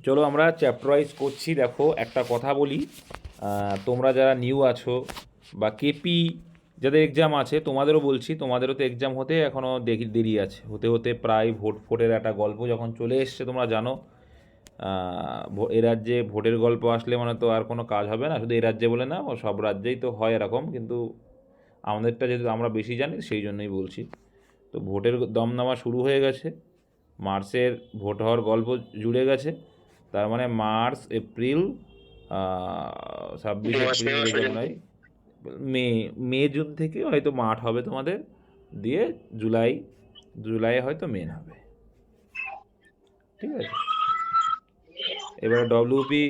চলো আমরা chapter wise করছি। দেখো একটা কথা বলি, তোমরা যারা নিউ আছো বা কেপি যাদের এক্সাম আছে তোমাদেরও বলছি, তোমাদেরও তো এক্সাম হতে এখনও দেরি আছে, হতে হতে প্রায় ভোটের একটা গল্প যখন চলে এসছে তোমরা জানো। এ রাজ্যে ভোটের গল্প আসলে মানে তো আর কোনো কাজ হবে না, শুধু এই রাজ্যে বলে না, সব রাজ্যেই তো হয় এরকম, কিন্তু আমাদেরটা যেহেতু আমরা বেশি জানি সেই জন্যই বলছি। তো ভোটের দমনামা শুরু হয়ে গেছে, মার্চের ভোট হওয়ার গল্প জুড়ে গেছে। তার মানে মার্চ এপ্রিল 26 এপ্রিল নয়, মে মে জুন থেকে হয়তো মাঠ হবে তোমাদের, দিয়ে জুলাই হয়তো মেন হবে, ঠিক আছে। এবারে ডব্লিউপি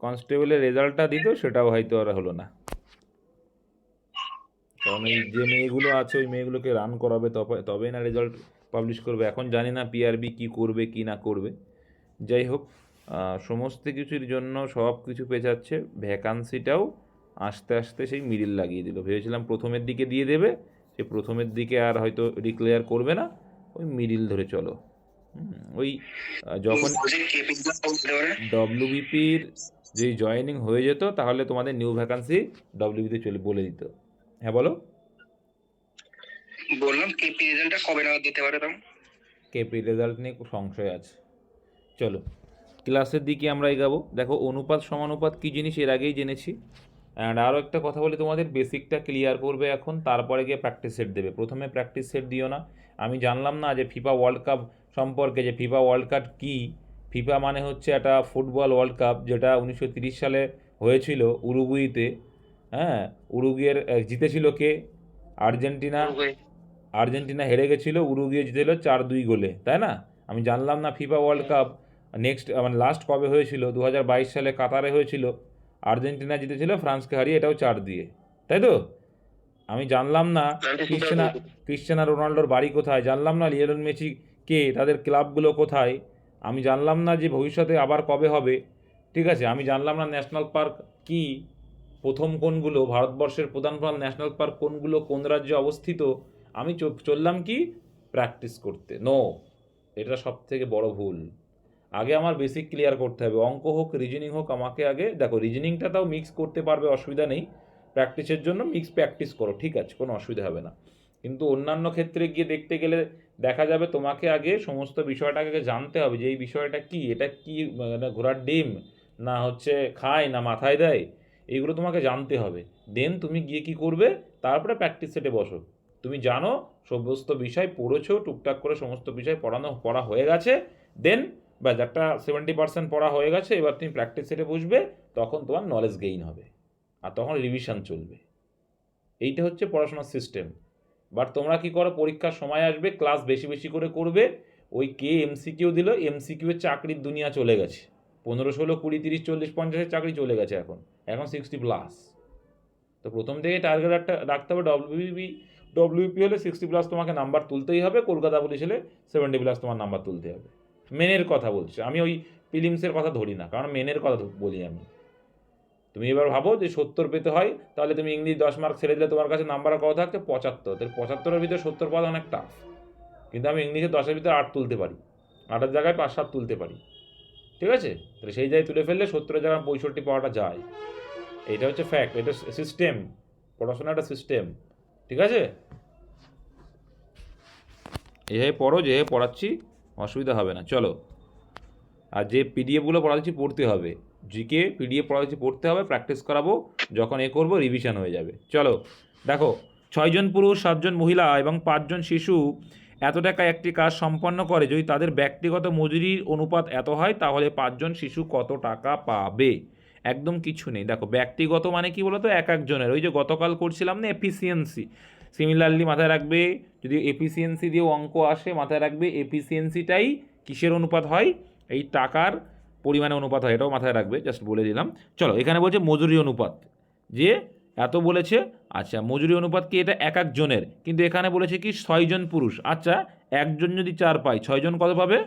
কনস্টেবলের রেজাল্টটা দিত, সেটাও হয়তো আর হলো না, কারণ এই যে মেয়েগুলো আছে ওই মেয়েগুলোকে রান করাবে তবেই না রেজাল্ট পাবলিশ করবে। এখন জানি না পিআরবি কী করবে কি না করবে। যাই হোক, সমস্ত কিছুর জন্য সব কিছু পেঁচাচ্ছে, ভ্যাকান্সিটাও আস্তে আস্তে সেই মিডিল লাগিয়ে দিল। ভেবেছিলাম প্রথমের দিকে দিয়ে দেবে, সে প্রথমের দিকে আর হয়তো ডিক্লেয়ার করবে না, ওই মিডিল ধরে চলো। ওই যখন ডব্লিউবিপির যেই জয়েনিং হয়ে যেত তাহলে তোমাদের নিউ ভ্যাকান্সি ডব্লিউবিতে চলে বলে দিত। হ্যাঁ বলো। বললাম কেপি রেজাল্টটা কবে নাগাদ দিতে পারে? কেপি রেজাল্ট নিয়ে সংশয় আছে। চলো ক্লাসের দিকে আমরা এগাবো। দেখো অনুপাত সমানুপাত কী জিনিস এর আগেই জেনেছি। অ্যান্ড আরও একটা কথা বলি, তোমাদের বেসিকটা ক্লিয়ার করবে এখন, তারপরে গিয়ে প্র্যাকটিস সেট দেবে। প্রথমে প্র্যাকটিস সেট দিও না। আমি জানলাম না যে ফিফা ওয়ার্ল্ড কাপ সম্পর্কে, যে ফিফা ওয়ার্ল্ড কাপ কী। ফিফা মানে হচ্ছে একটা ফুটবল ওয়ার্ল্ড কাপ, যেটা 1930 সালে হয়েছিল উরুগুইতে। হ্যাঁ, উরুগুয়ের জিতেছিল কে? আর্জেন্টিনা। আর্জেন্টিনা হেরে গেছিলো, উরুগুয়ে জিতেছিল 4-2 গোলে, তাই না? আমি জানলাম না ফিফা ওয়ার্ল্ড কাপ নেক্সট মানে লাস্ট কবে হয়েছিল, 2022 সালে কাতারে হয়েছিল। আর্জেন্টিনা জিতেছিল ফ্রান্সকে হারিয়ে, এটাও 4 দিয়ে, তাই তো? আমি জানলাম না ক্রিশ্চিয়ানো রোনাল্ডোর বাড়ি কোথায়, জানলাম না লিওনেল মেসি কে, তাদের ক্লাবগুলো কোথায়, আমি জানলাম না যে ভবিষ্যতে আবার কবে হবে, ঠিক আছে। আমি জানলাম না ন্যাশনাল পার্ক কি, প্রথম কোনগুলো, ভারতবর্ষের প্রধান প্রধান ন্যাশনাল পার্ক কোনগুলো, কোন রাজ্যে অবস্থিত। আমি চললাম কি প্র্যাকটিস করতে। নো, এটা সব থেকে বড় ভুল। আগে আমার বেসিক ক্লিয়ার করতে হবে, অঙ্ক হোক রিজনিং হোক, আমাকে আগে দেখো, রিজনিংটা তাও মিক্স করতে পারবে, অসুবিধা নেই। প্র্যাকটিসের জন্য মিক্স প্র্যাকটিস করো, ঠিক আছে, কোনো অসুবিধা হবে না। কিন্তু অন্যান্য ক্ষেত্রে গিয়ে দেখতে গেলে দেখা যাবে তোমাকে আগে সমস্ত বিষয়টাকে জানতে হবে, যে এই বিষয়টা কি, এটা কি, মানে ঘোড়ার ডিম না হচ্ছে খায় না মাথায় দেয়, এইগুলো তোমাকে জানতে হবে। দেন তুমি গিয়ে কি করবে, তারপরে প্র্যাকটিস সেটে বসো। তুমি জানো সমস্ত বিষয় পড়েছো, টুকটাক করে সমস্ত বিষয় পড়া হয়ে গেছে, দেন ব্যাস একটা 70% পড়া হয়ে গেছে, এবার তুমি প্র্যাকটিস সেটে বসবে, তখন তোমার নলেজ গেইন হবে, আর তখন রিভিশন চলবে। এইটা হচ্ছে পড়াশোনার সিস্টেম। বাট তোমরা কি করো, পরীক্ষার সময় আসবে, ক্লাস বেশি বেশি করে করবে, ওই কে এমসিকিউ দিল, এমসিকিউ এর চাকরির দুনিয়া চলে গেছে। 15, 16, 20, 30, 40, 50-এর চাকরি চলে গেছে, এখন 60+। তো প্রথম থেকে টার্গেট একটা রাখতে হবে, ডব্লিউপি হলে 60+ তোমাকে নাম্বার তুলতেই হবে, কলকাতা পুলিশ হলে 70+ তোমার নাম্বার তুলতে হবে। মেনের কথা বলছি আমি, ওই প্রিলিমসের কথা ধরি না, কারণ মেনের কথা বলি আমি। তুমি এবার ভাবো যে 70 পেতে হয়, তাহলে তুমি ইংলিশ 10 মার্ক ছেড়ে দিলে তোমার কাছে নাম্বার কত থাকছে? 75। তাহলে 75-এর ভিতরে 70 পাওয়া অনেক টাফ, কিন্তু আমি ইংলিশে 10-এর ভিতরে 8 তুলতে পারি, 8-এর জায়গায় 5-7 তুলতে পারি, ঠিক আছে। তাহলে সেই জায়গায় তুলে ফেললে 70-এর জায়গায় 65 পাওয়াটা যায়। এইটা হচ্ছে ফ্যাক্ট, এটা সিস্টেম, পড়াশোনা একটা সিস্টেম, ঠিক আছে। এইভাবে পড়ো, যেভাবে পড়াচ্ছি অসুবিধা হবে না। চলো, আর যে পিডিএফগুলো পড়াচ্ছি পড়তে হবে, জিকে পিডিএফ পড়াচ্ছি পড়তে হবে, প্র্যাকটিস করাবো, যখন করবো রিভিশন হয়ে যাবে। চলো দেখো, 6 জন পুরুষ, 7 জন মহিলা এবং 5 জন শিশু এত টাকায় একটি কাজ সম্পন্ন করে, যদি তাদের ব্যক্তিগত মজুরির অনুপাত এত হয়, তাহলে 5 জন শিশু কত টাকা পাবে? একদম কিছু নেই। দেখো ব্যক্তিগত মানে কি বলতো, এক একজনের, ওই যে গতকাল করছিলাম না এফিসিয়েন্সি, সিমিলারলি মাথায় রাখবে, যদি এফিসিয়েন্সি দিয়ে অঙ্ক আসে মাথায় রাখবে এফিসিয়েন্সিটাই কিসের অনুপাত হয়, এই টাকার পরিমাণে অনুপাত হয়, এটাও মাথায় রাখবে, জাস্ট বলে দিলাম। চলো এখানে বলছে মজুরি অনুপাত, যে এত বলেছে, আচ্ছা মজুরি অনুপাত কি, এটা এক একজনের, কিন্তু এখানে বলেছে কি 6 জন পুরুষ, আচ্ছা একজন যদি 4 পায়, 6 জন কত পাবে?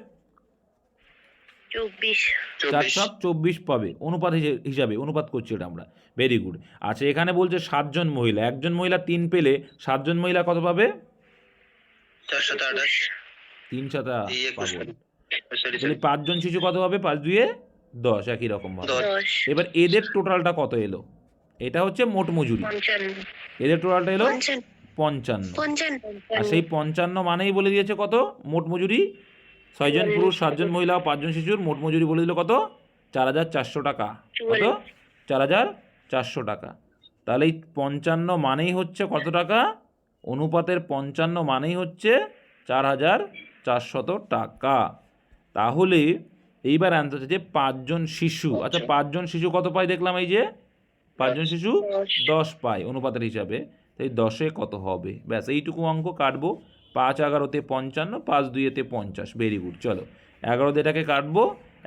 4/24 পাবে, অনুপাত হিসাবে অনুপাত করছি এটা আমরা, ভেরি গুড। আচ্ছা এখানে বলছে 7 জন মহিলা, একজন মহিলা 3 পেলে 7 জন মহিলা কত পাবে? 3 পাবো। তাহলে 5 জন শিশু কত পাবে? 5 2 10 একই রকম ভাবে। 10 এবার এদের টোটালটা কত এলো? এটা হচ্ছে মোট মজুরি, 55 এদের টোটালটা এলো 55 55। আর সেই 55 মানেই বলে দিয়েছে কত মোট মজুরি, 6 জন পুরুষ 7 জন মহিলা ও 5 জন শিশুর মোট মজুরি বলে দিল কত, 4,400 টাকা। কত? 4,400 টাকা। তাহলে এই 55 মানেই হচ্ছে কত টাকা? অনুপাতের 55 মানেই হচ্ছে 4,400 টাকা। তাহলে এইবার আনতে হচ্ছে যে 5 জন শিশু, আচ্ছা 5 জন শিশু কত পায় দেখলাম, এই যে 5 জন শিশু 10 পায় অনুপাতের হিসাবে, তাই 10-এ কত হবে? ব্যাস এইটুকু অঙ্ক কাটবো। 5 11-তে 55, 5 2-এতে 50। Very good. চলো 11 এটাকে কাটবো,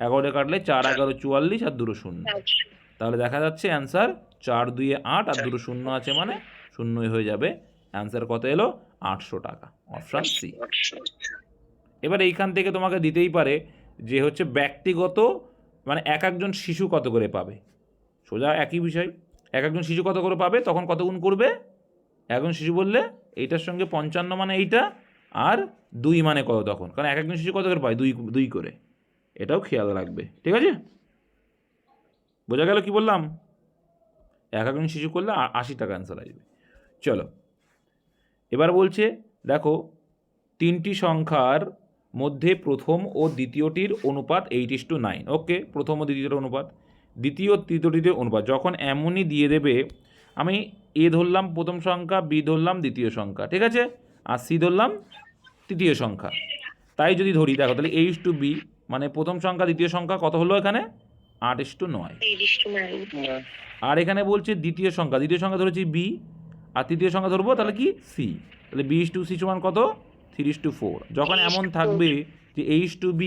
11 কাটলে 4 11 44 আর 2 শূন্য। তাহলে দেখা যাচ্ছে অ্যান্সার 4 2 8 আর 2 শূন্য আছে মানে শূন্যই হয়ে যাবে। অ্যান্সার কত এলো? 800 টাকা, অপশান সি। এবার এইখান থেকে তোমাকে দিতেই পারে যে হচ্ছে ব্যক্তিগত, মানে এক একজন শিশু কত করে পাবে। সোজা একই বিষয়, এক একজন শিশু কত করে পাবে, তখন কত গুণ করবে? একজন শিশু বললে এইটার সঙ্গে 55 মানে এইটা, আর 2 মানে কত তখন, কারণ এক একজন শিশু কত করে পায়? 2 করে। এটাও খেয়াল রাখবে, ঠিক আছে? বোঝা গেল কি বললাম? এক একজন শিশু করলে 80 টাকা অ্যান্সার আসবে। চলো এবার বলছে দেখো 3টি সংখ্যার মধ্যে প্রথম ও দ্বিতীয়টির অনুপাত 8:9। ওকে, প্রথম ও দ্বিতীয়টির অনুপাত, দ্বিতীয় ও তৃতীয়টির অনুপাত যখন এমনই দিয়ে দেবে, আমি এ ধরলাম প্রথম সংখ্যা, বি ধরলাম দ্বিতীয় সংখ্যা, ঠিক আছে, আর সি ধরলাম তৃতীয় সংখ্যা। তাই যদি ধরি দেখো তাহলে A:B, মানে প্রথম সংখ্যা দ্বিতীয় সংখ্যা কত হলো এখানে? 8:9। আর এখানে বলছে দ্বিতীয় সংখ্যা ধরেছি বি, আর তৃতীয় সংখ্যা ধরবো তাহলে কি? সি। তাহলে B:C সমান কত? 3:4। যখন এমন থাকবে যে A:B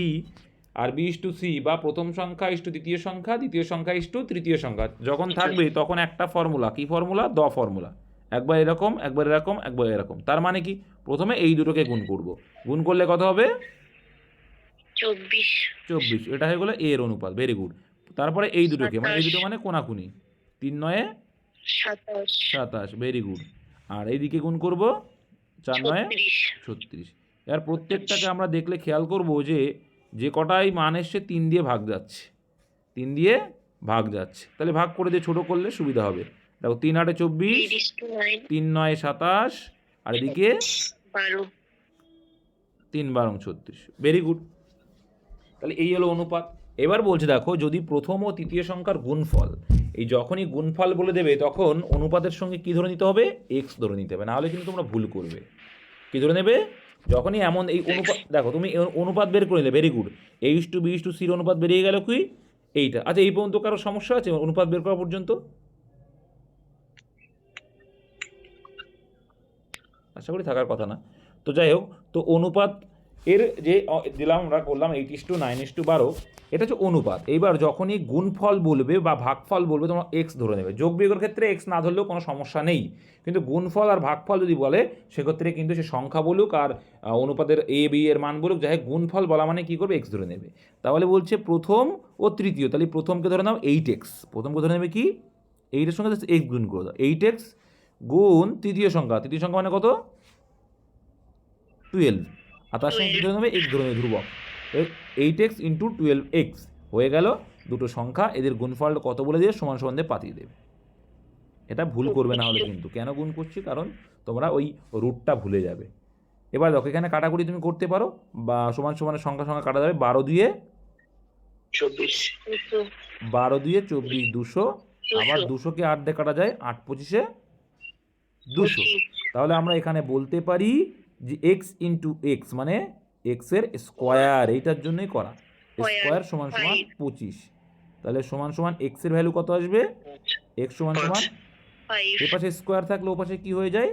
আর B:C, বা প্রথম সংখ্যা দ্বিতীয় সংখ্যা, দ্বিতীয় সংখ্যা তৃতীয় সংখ্যা যখন থাকবে, তখন একটা ফর্মুলা, কি ফর্মুলা? দ ফর্মুলা। একবার এরকম, একবার এরকম, একবার এরকম। তার মানে কি? প্রথমে এই দুটোকে গুণ করব, গুণ করলে কত হবে? 24। এটা হয়ে গেলো এর অনুপাত। Very good. তারপরে এই দুটোকে, মানে এই দুটো মানে কোনাকুনি, 3 9 27। Very good. আর এইদিকে গুণ করব 4 9 36। এর প্রত্যেকটাকে আমরা দেখলে খেয়াল করব যে যে কটাই মান এসছে 3 দিয়ে ভাগ যাচ্ছে, 3 দিয়ে ভাগ যাচ্ছে। তাহলে ভাগ করে দিয়ে ছোটো করলে সুবিধা হবে। দেখো 3 8 24, 3 9 27, আর এদিকে 3 12 36। Very good. তাহলে এই হলো অনুপাত। এবার বলছে দেখো যদি প্রথম ও তৃতীয় সংখ্যার গুণফল, এই যখনই গুণফল বলে দেবে তখন অনুপাতের সঙ্গে কি ধরে নিতে হবে? এক্স ধরে নিতে হবে, নাহলে কিন্তু তোমরা ভুল করবে। কি ধরে নেবে? যখনই এমন এই অনুপাত, দেখো তুমি অনুপাত বের করে নিলে, ভেরি গুড, A:B:C অনুপাত বেরিয়ে গেল কি? এইটা। আচ্ছা এই পর্যন্ত কারো সমস্যা আছে অনুপাত বের করা পর্যন্ত? আশা করি থাকার কথা না। তো যাই হোক, তো অনুপাত এর যে দিলাম আমরা, করলাম 8:9:12, এটা হচ্ছে অনুপাত। এইবার যখনই গুণফল বলবে বা ভাগফল বলবে তোমরা এক্স ধরে নেবে। যোগ বিয়োগের ক্ষেত্রে এক্স না ধরলেও কোনো সমস্যা নেই, কিন্তু গুণফল আর ভাগফল যদি বলে সেক্ষেত্রে কিন্তু সে সংখ্যা বলুক আর অনুপাতের এ বি এর মান বলুক, যাই হোক গুণফল বলা মানে কী করবে? এক্স ধরে নেবে। তাহলে বলছে প্রথম ও তৃতীয়, তাহলে প্রথমকে ধরে নাও 8x, প্রথমকে ধরে নেবে কি? 8-এর সঙ্গে এক্স গুণ করে দাও, 8x গুণ তৃতীয় সংখ্যা মানে কত? 12। আর তার সঙ্গে কী ধরে নেবে? এক্স ধরে নেবে, ধ্রুবক। 8x × 12x হয়ে গেল দুটো সংখ্যা, এদের গুণফল কত বলে দিয়ে সমান সমান দিয়ে পাঠিয়ে দেবে। এটা ভুল করবে না হলে কিন্তু। কেন গুণ করছি? কারণ তোমরা ওই রুটটা ভুলে যাবে। এবার দেখো এখানে কাটাকুটি তুমি করতে পারো, বা সমান সমানের সংখ্যা কাটা যাবে। 12 2 24, 200, আবার 200কে 8 দিয়ে কাটা যায়, 8 25 200। তাহলে আমরা এখানে বলতে পারি যে x × x মানে এক্সের স্কোয়ার, এইটার জন্যই করা, স্কোয়ার সমান সমান 25। তাহলে সমান সমান এক্সের ভ্যালু কত আসবে? এক্স সমান সমান, এ পাশে স্কোয়ার থাকলে ও পাশে কী হয়ে যায়?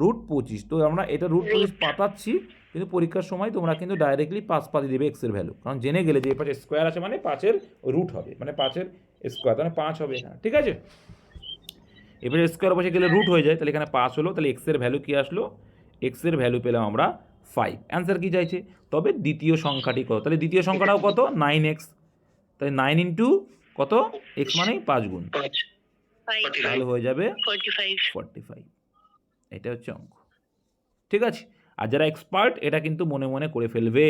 √25। তো আমরা এটা √25 পাতাচ্ছি, কিন্তু পরীক্ষার সময় তোমরা কিন্তু ডাইরেক্টলি 5 পাতিয়ে দেবে এক্সের ভ্যালু, কারণ জেনে গেলে যে এ পাশে স্কোয়ার আছে মানে 5-এর রুট হবে, মানে 5-এর স্কোয়ার, তাহলে 5 হবে এখানে, ঠিক আছে? এবারে স্কোয়ার পাশে গেলে রুট হয়ে যায়, তাহলে এখানে 5 হলো। তাহলে এক্সের ভ্যালু কী আসলো? এক্সের ভ্যালু পেলাম আমরা 5। অ্যান্সার কী চাইছে? তবে দ্বিতীয় সংখ্যাটি কত? তাহলে দ্বিতীয় সংখ্যাটাও কত? 9x। তাহলে 9 × কত? x মানে 5 গুণ, তাহলে হয়ে যাবে 45। এটা হচ্ছে অঙ্ক, ঠিক আছে? আর যারা এক্সপার্ট এটা কিন্তু মনে মনে করে ফেলবে,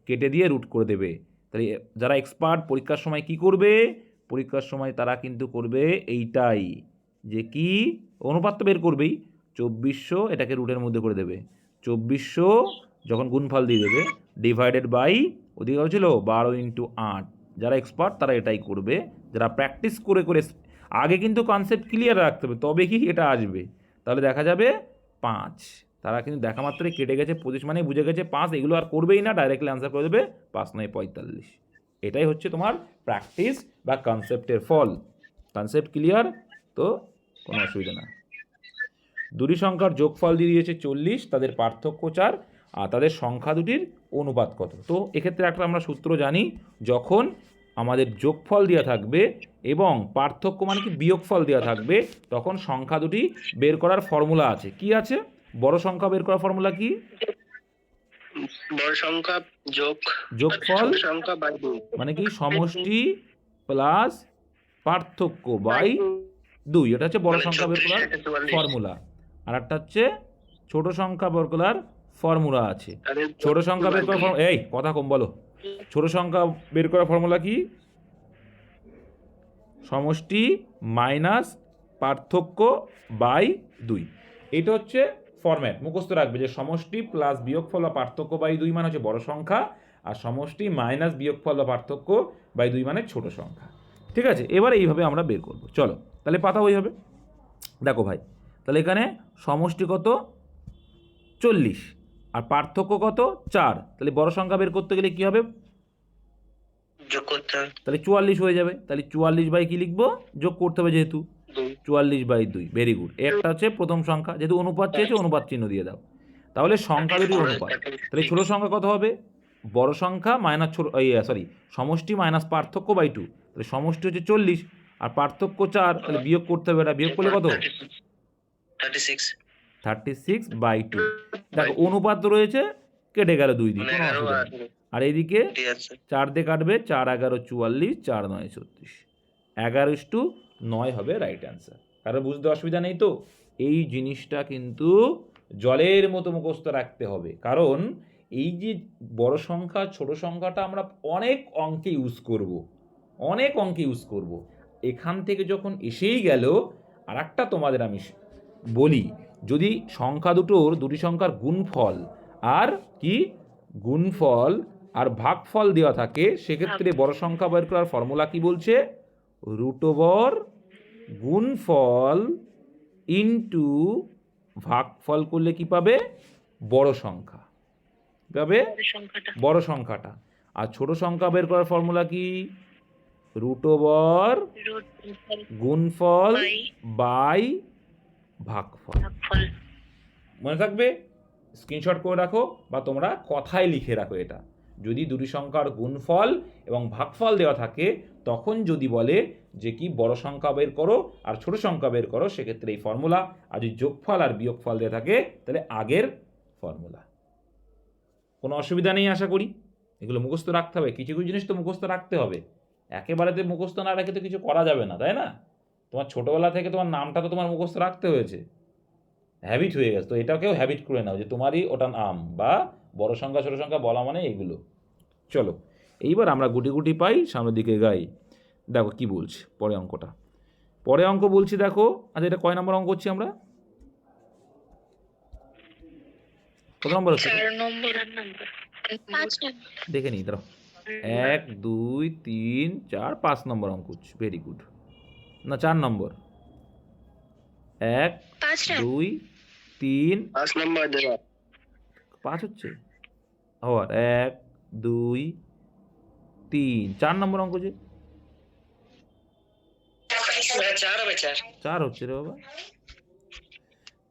কেটে দিয়ে রুট করে দেবে। তাহলে যারা এক্সপার্ট পরীক্ষার সময় কি করবে, পরীক্ষার সময় তারা কিন্তু করবে এইটাই, যে কি অনুপাত তো বের করবেই, 2400 এটাকে রুটের মধ্যে করে দেবে, 2400 যখন গুণফল দিয়ে দেবে ডিভাইডেড বাই ওদিকে হচ্ছিল 12 × 8। যারা এক্সপার্ট তারা এটাই করবে, যারা প্র্যাকটিস করে করে আগে কিন্তু কনসেপ্ট ক্লিয়ার রাখতে হবে, তবে কি এটা আসবে। তাহলে দেখা যাবে 5, তারা কিন্তু দেখা মাত্রই কেটে গেছে 25 মানে বুঝে গেছে 5, এগুলো আর করবেই না, ডাইরেক্টলি অ্যান্সার করে দেবে 5 9 45। এটাই হচ্ছে তোমার প্র্যাকটিস বা কনসেপ্টের ফল। কনসেপ্ট ক্লিয়ার তো কোনো অসুবিধা না। দুটি সংখ্যার যোগফল দিয়ে দিয়েছে 40, তাদের পার্থক্য 4, আর তাদের সংখ্যা দুটির অনুপাত কত। তো এক্ষেত্রে একটা আমরা সূত্র জানি, যখন আমাদের যোগফল দেওয়া থাকবে এবং পার্থক্য মানে কি বিয়োগফল দেওয়া থাকবে, তখন সংখ্যা দুটি বের করার ফর্মুলা আছে। কি আছে? বড় সংখ্যা বের করার ফর্মুলা কি? বড় সংখ্যা যোগফল ছোট সংখ্যা বাই 2 মানে কি সমষ্টি প্লাস পার্থক্য বাই 2, এটা হচ্ছে বড় মানে সংখ্যা বের 34 করার এটা 44 ফর্মুলা। আর একটা হচ্ছে ছোট সংখ্যা বের করার ফর্মুলা আছে। তাহলে ছোট সংখ্যা বের করার এই কথা কম বলো। ছোট সংখ্যা বের করার ফর্মুলা কি? সমষ্টি মাইনাস পার্থক্য বাই 2। এটা হচ্ছে ফরম্যাট, মুখস্থ রাখবে যে সমষ্টি প্লাস বিয়োগফল বা পার্থক্য বাই 2 মানে হচ্ছে বড় সংখ্যা, আর সমষ্টি মাইনাস বিয়োগফল বা পার্থক্য বাই 2 মানে ছোট সংখ্যা। ঠিক আছে, এবার এইভাবে আমরা বের করব। চলো তাহলে পাতা ওই হবে। দেখো ভাই, তাহলে এখানে সমষ্টি কত 40 আর পার্থক্য কত 4, তাহলে বড় সংখ্যা বের করতে গেলে কি হবে? যোগ করতে হবে তাহলে 44 হয়ে যাবে। তাহলে 44 বাই কি লিখবো? যোগ করতে হবে যেহেতু, 44/2। Very good. একটা হচ্ছে প্রথম সংখ্যা, যেহেতু অনুপাত চেয়েছে অনুপাত চিহ্ন দিয়ে দাও। তাহলে সংখ্যা দুটির অনুপাত, তাহলে ছোট সংখ্যা কত হবে? বড় সংখ্যা মাইনাস ছোট সমষ্টি মাইনাস পার্থক্য বাই 2, তাহলে সমষ্টি হচ্ছে 40 আর পার্থক্য 4, তাহলে বিয়োগ করতে হবে, এটা বিয়োগ করলে কত? 36/2। দেখো অনুপাত রয়েছে, কেটে গেল 2 দিয়ে, কোনো অসুবিধা নেই। আর এইদিকে 4 দিয়ে কাটবে, 4 11 44, 4 9 36, 11:9 হবে রাইট অ্যান্সার। কারণ বুঝতে অসুবিধা নেই তো? এই জিনিসটা কিন্তু জলের মতো মুখস্থ রাখতে হবে, কারণ এই যে বড় সংখ্যা ছোট সংখ্যাটা আমরা অনেক অঙ্কে ইউজ করব। এখান থেকে যখন এসেই গেল, আর একটা তোমাদের আমি বলি, যদি সংখ্যা দুটি সংখ্যার গুণফল আর ভাগফল দেওয়া থাকে, সেক্ষেত্রে বড় সংখ্যা বের করার ফর্মুলা কি বলছে? √ গুণফল ইন্টু ভাগফল করলে কি পাবে? বড় সংখ্যা পাবে, বড় সংখ্যাটা। আর ছোট সংখ্যা বের করার ফর্মুলা কি? √ গুণফল বাই ভাগফল। মনে থাকবে? স্ক্রিনশট করে রাখো বা তোমরা কথায় লিখে রাখো। এটা যদি দুটি সংখ্যার গুণফল এবং ভাগফল দেওয়া থাকে, তখন যদি বলে যে কি বড় সংখ্যা বের করো আর ছোট সংখ্যা বের করো, সেক্ষেত্রে এই ফর্মুলা। আর যদি যোগফল আর বিয়োগফল দেওয়া থাকে, তাহলে আগের ফর্মুলা। কোনো অসুবিধা নেই আশা করি। এগুলো মুখস্থ রাখতে হবে, কিছু কিছু জিনিস তো মুখস্থ রাখতে হবে। একেবারেতে মুখস্থ না রেখে তো কিছু করা যাবে না, তাই না? তোমার ছোটোবেলা থেকে তোমার নামটা তো তোমার মুখস্থ রাখতে হয়েছে, হ্যাবিট হয়ে গেছে। তো এটাকেও হ্যাবিট করে নাও যে তোমারই ওটা নাম, বা বড় সংখ্যা ছোট সংখ্যা বলা মানে এগুলো। চলো এইবার আমরা গুটি গুটি পাই, সামনের দিকে গাই। দেখো কি বলছে পরে অঙ্কটা। পরে অঙ্ক বলছি দেখো। আচ্ছা, এটা কয় নম্বর অঙ্ক করছি আমরা? কত নম্বর হচ্ছে? 4 নম্বর। দেখে নিই দাঁড়াও। 1 2 3 4 5 নম্বর অঙ্ক হচ্ছে। Very good. না 4 নম্বর। 1 2 3 5 নম্বর দেওয়া 5 হচ্ছে। আবার 1 2 3 4 নম্বর অঙ্ক যে 4 হবে 4 4 হচ্ছে রে বাবা।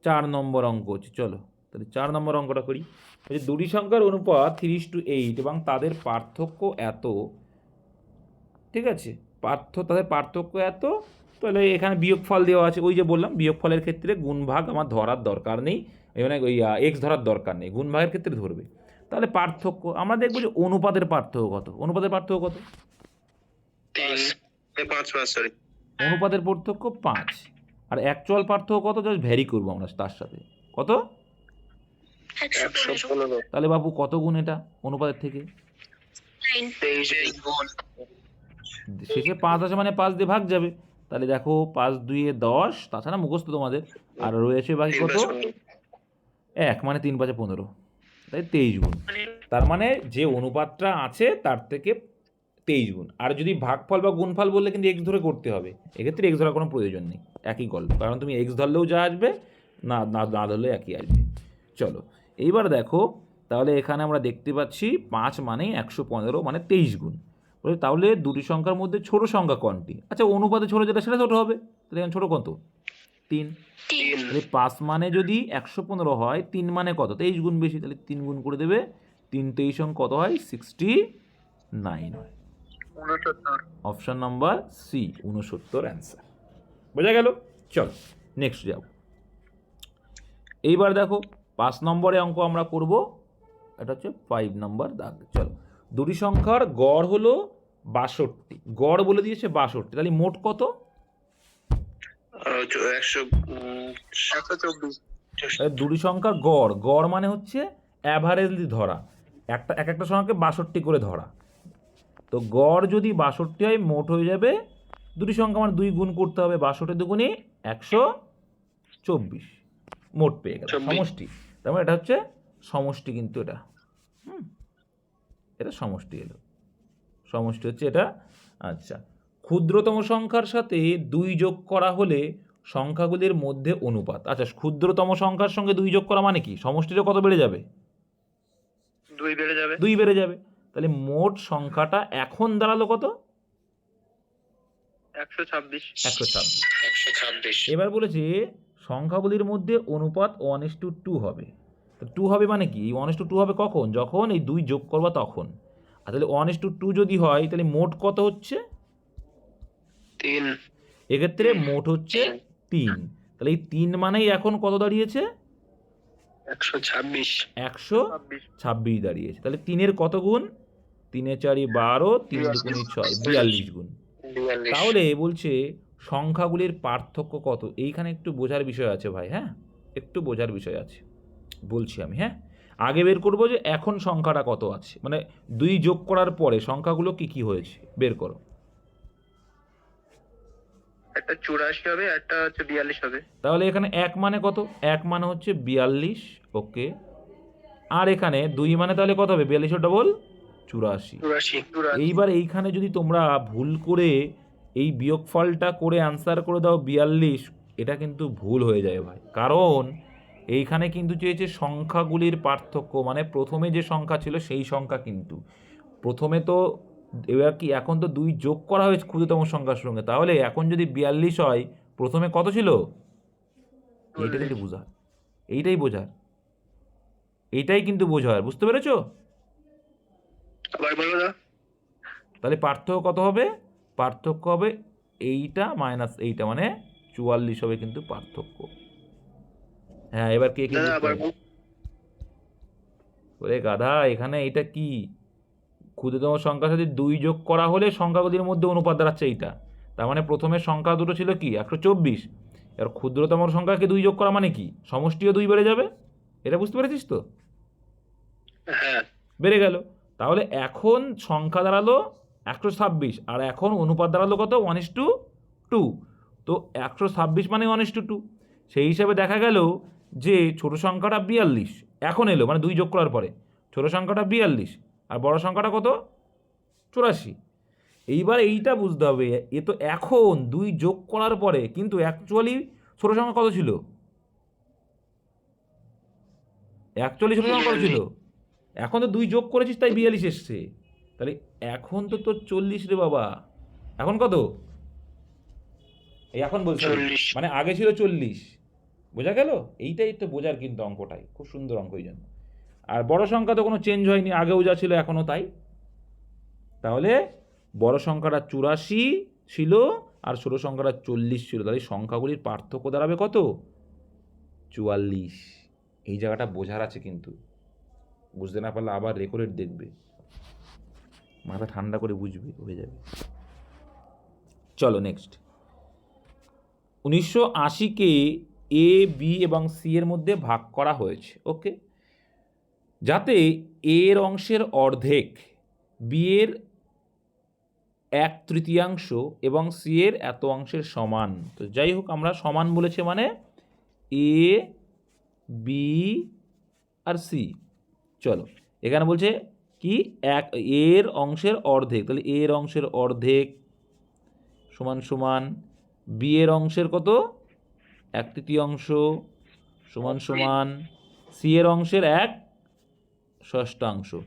4 নম্বর অঙ্ক হচ্ছে। চলো তাহলে 4 নম্বর অঙ্কটা করি। বলছে দুটি সংখ্যার অনুপাত 3:8 এবং তাদের পার্থক্য এত। ঠিক আছে, তাদের পার্থক্য এত। তাহলে এখানে বিয়োগফল দেওয়া আছে, ওই যে বললাম বিয়োগফলের ক্ষেত্রে গুণভাগ আমার ধরার দরকার নেই, মানে ওই এক্স ধরার দরকার নেই, গুণভাগের ক্ষেত্রে ধরবে। তাহলে পার্থক্য আমরা দেখবো যে অনুপাতের পার্থক্য কত। অনুপাতের পার্থক্য কত? 5 সরি অনুপাতের পার্থক্য 5। আর অ্যাকচুয়াল পার্থক্য কত? জাস্ট ভ্যারি করবো আমরা তার সাথে। কত? 115 তাহলে বাবু কত গুণ এটা অনুপাতের থেকে? 23 গুণ শেষে 5 আছে মানে 5 দিয়ে ভাগ যাবে, তাহলে দেখো 5 2 10, তাছাড়া মুখস্থ তোমাদের, আর রয়েছে বাকি কত, 1 মানে 3 5 15, তাই 23 গুণ। তার মানে যে অনুপাতটা আছে তার থেকে 23 গুণ। আর যদি ভাগফল বা গুণফল বললে কিন্তু এক্স ধরে করতে হবে, এক্ষেত্রে এক্স ধরার কোনো প্রয়োজন নেই, একই গল্প, কারণ তুমি এক্স ধরলেও যা আসবে, না না না ধরলেও একই আসবে। চলো এইবার দেখো, তাহলে এখানে আমরা দেখতে পাচ্ছি 5 মানে 115 মানে 23 গুণ। বলে তাহলে দুটি সংখ্যার মধ্যে ছোট সংখ্যা কোনটি? আচ্ছা অনুপাতে ছোট যেটা সেটা ছোট হবে, তাহলে এখানে ছোট কত? 3। তাহলে 5 মানে যদি 115 হয়, 3 মানে কত? 23 গুণ বেশি, তাহলে 3 গুণ করে দেবে, 3 23 কত হয়? 69 হয়। Option number C 69 answer. বোঝা গেল? চল নেক্সট যাব। এইবার দেখো 5 নম্বরে অঙ্ক আমরা করব, এটা হচ্ছে 5 নম্বর দাগ। চলো, দুটি সংখ্যার গড় হলো 62, গড় বলে দিয়েছে 62, তাহলে মোট কত? 124 দুটি সংখ্যার গড়, গড় মানে হচ্ছে অ্যাভারেজলি ধরা, একটা সংখ্যাকে 62 করে ধরা, তো গড় যদি 62 হয়, মোট হয়ে যাবে, দুটি সংখ্যা মানে 2 গুণ করতে হবে, 62 দুগুণে 124, মোট পেয়ে গেল সমষ্টি। তার মানে এটা হচ্ছে সমষ্টি, কিন্তু এটা এটা সমষ্টি এলো, সমষ্টি হচ্ছে এটা। আচ্ছা, ক্ষুদ্রতম সংখ্যার সাথে 2 যোগ করা হলে সংখ্যাগুলির মধ্যে অনুপাত। আচ্ছা, ক্ষুদ্রতম সংখ্যার সঙ্গে 2 যোগ করা মানে কি? সমষ্টিটা কত বেড়ে যাবে? 2 বেড়ে যাবে। 2 বেড়ে যাবে, তাহলে মোট সংখ্যাটা এখন দাঁড়ালো কত? 126। 126। এবার বলেছে সংখ্যাগুলির মধ্যে অনুপাত 1:2 হবে। তো 2 হবে মানে কি? 1:2 হবে কখন? যখন এই 2 যোগ করবা তখন। আর তাহলে 1:2 যদি হয়, তাহলে মোট কত হচ্ছে? 3। এক্ষেত্রে মোট হচ্ছে 3, তাহলে এই 3 মানেই এখন কত দাঁড়িয়েছে? 126। 126 দাঁড়িয়েছে। তাহলে 3-এর কত গুণ? 3 এ 4 12, 3 দুগুণে 6, 42 গুণ। তাহলে বলছে সংখ্যাগুলির পার্থক্য কত? এইখানে একটু বোঝার বিষয় আছে ভাই, হ্যাঁ একটু বোঝার বিষয় আছে, বলছি আমি। হ্যাঁ, আগে বের করবো যে এখন সংখ্যাটা কত আছে, মানে 2 যোগ করার পরে সংখ্যাগুলো কি কি হয়েছে বের করো। একটা 84 হবে, একটা হচ্ছে 42 হবে। তাহলে এখানে 1 মানে কত? 1 মানে হচ্ছে 42, ওকে। আর এখানে 2 মানে তাহলে কত হবে? 42 ডবল 84। এইবার এইখানে যদি তোমরা ভুল করে এই বিয়োগফলটা করে অ্যান্সার করে দাও 42, এটা কিন্তু ভুল হয়ে যায় ভাই, কারণ এইখানে কিন্তু চেয়েছে সংখ্যাগুলির পার্থক্য, মানে প্রথমে যে সংখ্যা ছিল সেই সংখ্যা, কিন্তু প্রথমে তো এবার কি, এখন তো 2 যোগ করা হয়েছে ক্ষুদ্রতম সংখ্যার সঙ্গে, তাহলে এখন যদি 42 হয়, প্রথমে কত ছিল? এইটা কিন্তু বোঝার, এইটাই বোঝার, এইটাই কিন্তু বোঝার, বুঝতে পেরেছো? তাহলে পার্থক্য কত হবে? পার্থক্য হবে এইটা মাইনাস এইটা, মানে 44 হবে কিন্তু পার্থক্য। হ্যাঁ, এবার কে কে ওরে গাধা, এখানে এটা কি? ক্ষুদ্রতম সংখ্যার সাথে 2 যোগ করা হলে সংখ্যাগুলির মধ্যে অনুপাত দাঁড়াচ্ছে এইটা, তার মানে প্রথমে সংখ্যা দুটো ছিল কি 124, এবার ক্ষুদ্রতম সংখ্যাকে 2 যোগ করা মানে কি? সমষ্টিও 2 বেড়ে যাবে, এটা বুঝতে পেরেছিস তো? হ্যাঁ, বেড়ে গেল। তাহলে এখন সংখ্যা দাঁড়ালো 126, আর এখন অনুপাত দাঁড়ালো কত? 1:2। তো 126 মানে 1:2, সেই হিসাবে দেখা গেল যে ছোট সংখ্যাটা 42 এখন এলো, মানে 2 যোগ করার পরে ছোট সংখ্যাটা 42 আর বড় সংখ্যাটা কত? 84। এইবার এইটা বুঝতে হবে, এ তো এখন 2 যোগ করার পরে, কিন্তু অ্যাকচুয়ালি ছোট সংখ্যা কত ছিল? অ্যাকচুয়ালি ছোট সংখ্যা কত ছিল? এখন তো 2 যোগ করেছিস তাই 42 এসছে, তাহলে এখন তো তোর 40 রে বাবা। এখন কত? এই এখন বলছি, মানে আগে ছিল 40, বোঝা গেল? এইটাই তো বোঝার কিন্তু অঙ্কটাই, খুব সুন্দর অঙ্ক এই জন্য। আর বড় সংখ্যা তো কোনো চেঞ্জ হয়নি, আগেও যা ছিল এখনও তাই। তাহলে বড় সংখ্যাটা 84 ছিল আর ছোট সংখ্যাটা 40 ছিল, তাহলে সংখ্যাগুলির পার্থক্য দাঁড়াবে কত? 44। এই জায়গাটা বোঝার আছে কিন্তু, বুঝতে না পারলে আবার রেকর্ড দেখবে, মাথা ঠান্ডা করে বুঝবে, হয়ে যাবে। চলো নেক্সট। 1980কে এ, বি এবং সি এর মধ্যে ভাগ করা হয়েছে, ওকে, যাতে এর অংশের অর্ধেক বি এর 1/3 এবং সি এর এত অংশের সমান। তো যাই হোক, আমরা সমান বলেছে মানে এ, বি আর সি। চলো, এখানে বলছে কি এর অংশের অর্ধেক, তাহলে এর অংশের অর্ধেক সমান সমান বি এর অংশের কত, 1/3 সমান সমান সি এর অংশের 1/6।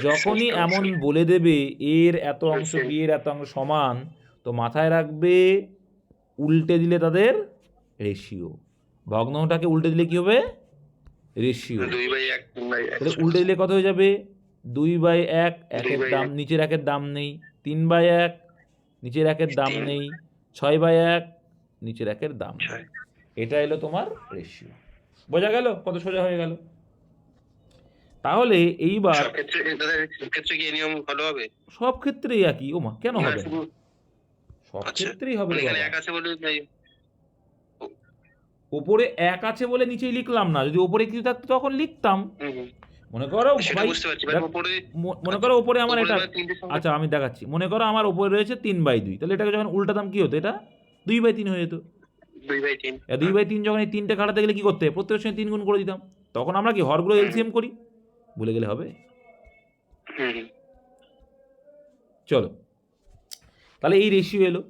যখনই এমন বলে দেবে এর এত অংশ বি এর এত অংশ সমান, তো মাথায় রাখবে উল্টে দিলে তাদের রেশিও। ভগ্নাংশটাকে উল্টে দিলে কি হবে? রেশিও। 2/1 তাহলে উল্টে দিলে কত হয়ে যাবে? 2/1, একের দাম নিচের একের দাম নেই। 3/1, নিচের একের দাম নেই। 6/1, নিচের একের দাম নেই। এটা এলো তোমার রেশিও। বোঝা গেল? কত সোজা হয়ে গেল। তাহলে এইবার সব ক্ষেত্রে কি এই নিয়ম ফলো হবে? সব ক্ষেত্রেই একই। ওমা, কেন না, হবে না? শুধু সব আচ্ছা, ক্ষেত্রেই হবে রে এখানে বাবা। এক আছে বলে তাই। ওপরে 1 আছে বলে নিচেই লিখলাম না, যদি ওপরে কিছু থাকতো তখন লিখতাম। হুম, হুম। মনে করো সেটা ভাই, বুঝতে পারছি, দেখ, উপরে মনে করো ওপরে আমার উপরে এটা, মানে 3টে সংখ্যা। আচ্ছা আমি দেখাচ্ছি। মনে করো আমার ওপরে রয়েছে 3/2, তাহলে এটাকে যখন উল্টাতাম কি হতো? এটা 2/3 হয়ে যেত। 2/3। 2/3 যখন এই 3টে কাটাতে গেলে কি করতে? প্রত্যেকের সঙ্গে 3 গুণ করে দিতাম। তখন আমরা কি হরগুলো এলসিএম করি? ভুলে গেলে হবে? হুম, হুম। চলো, তাহলে এই রেশিও এলো।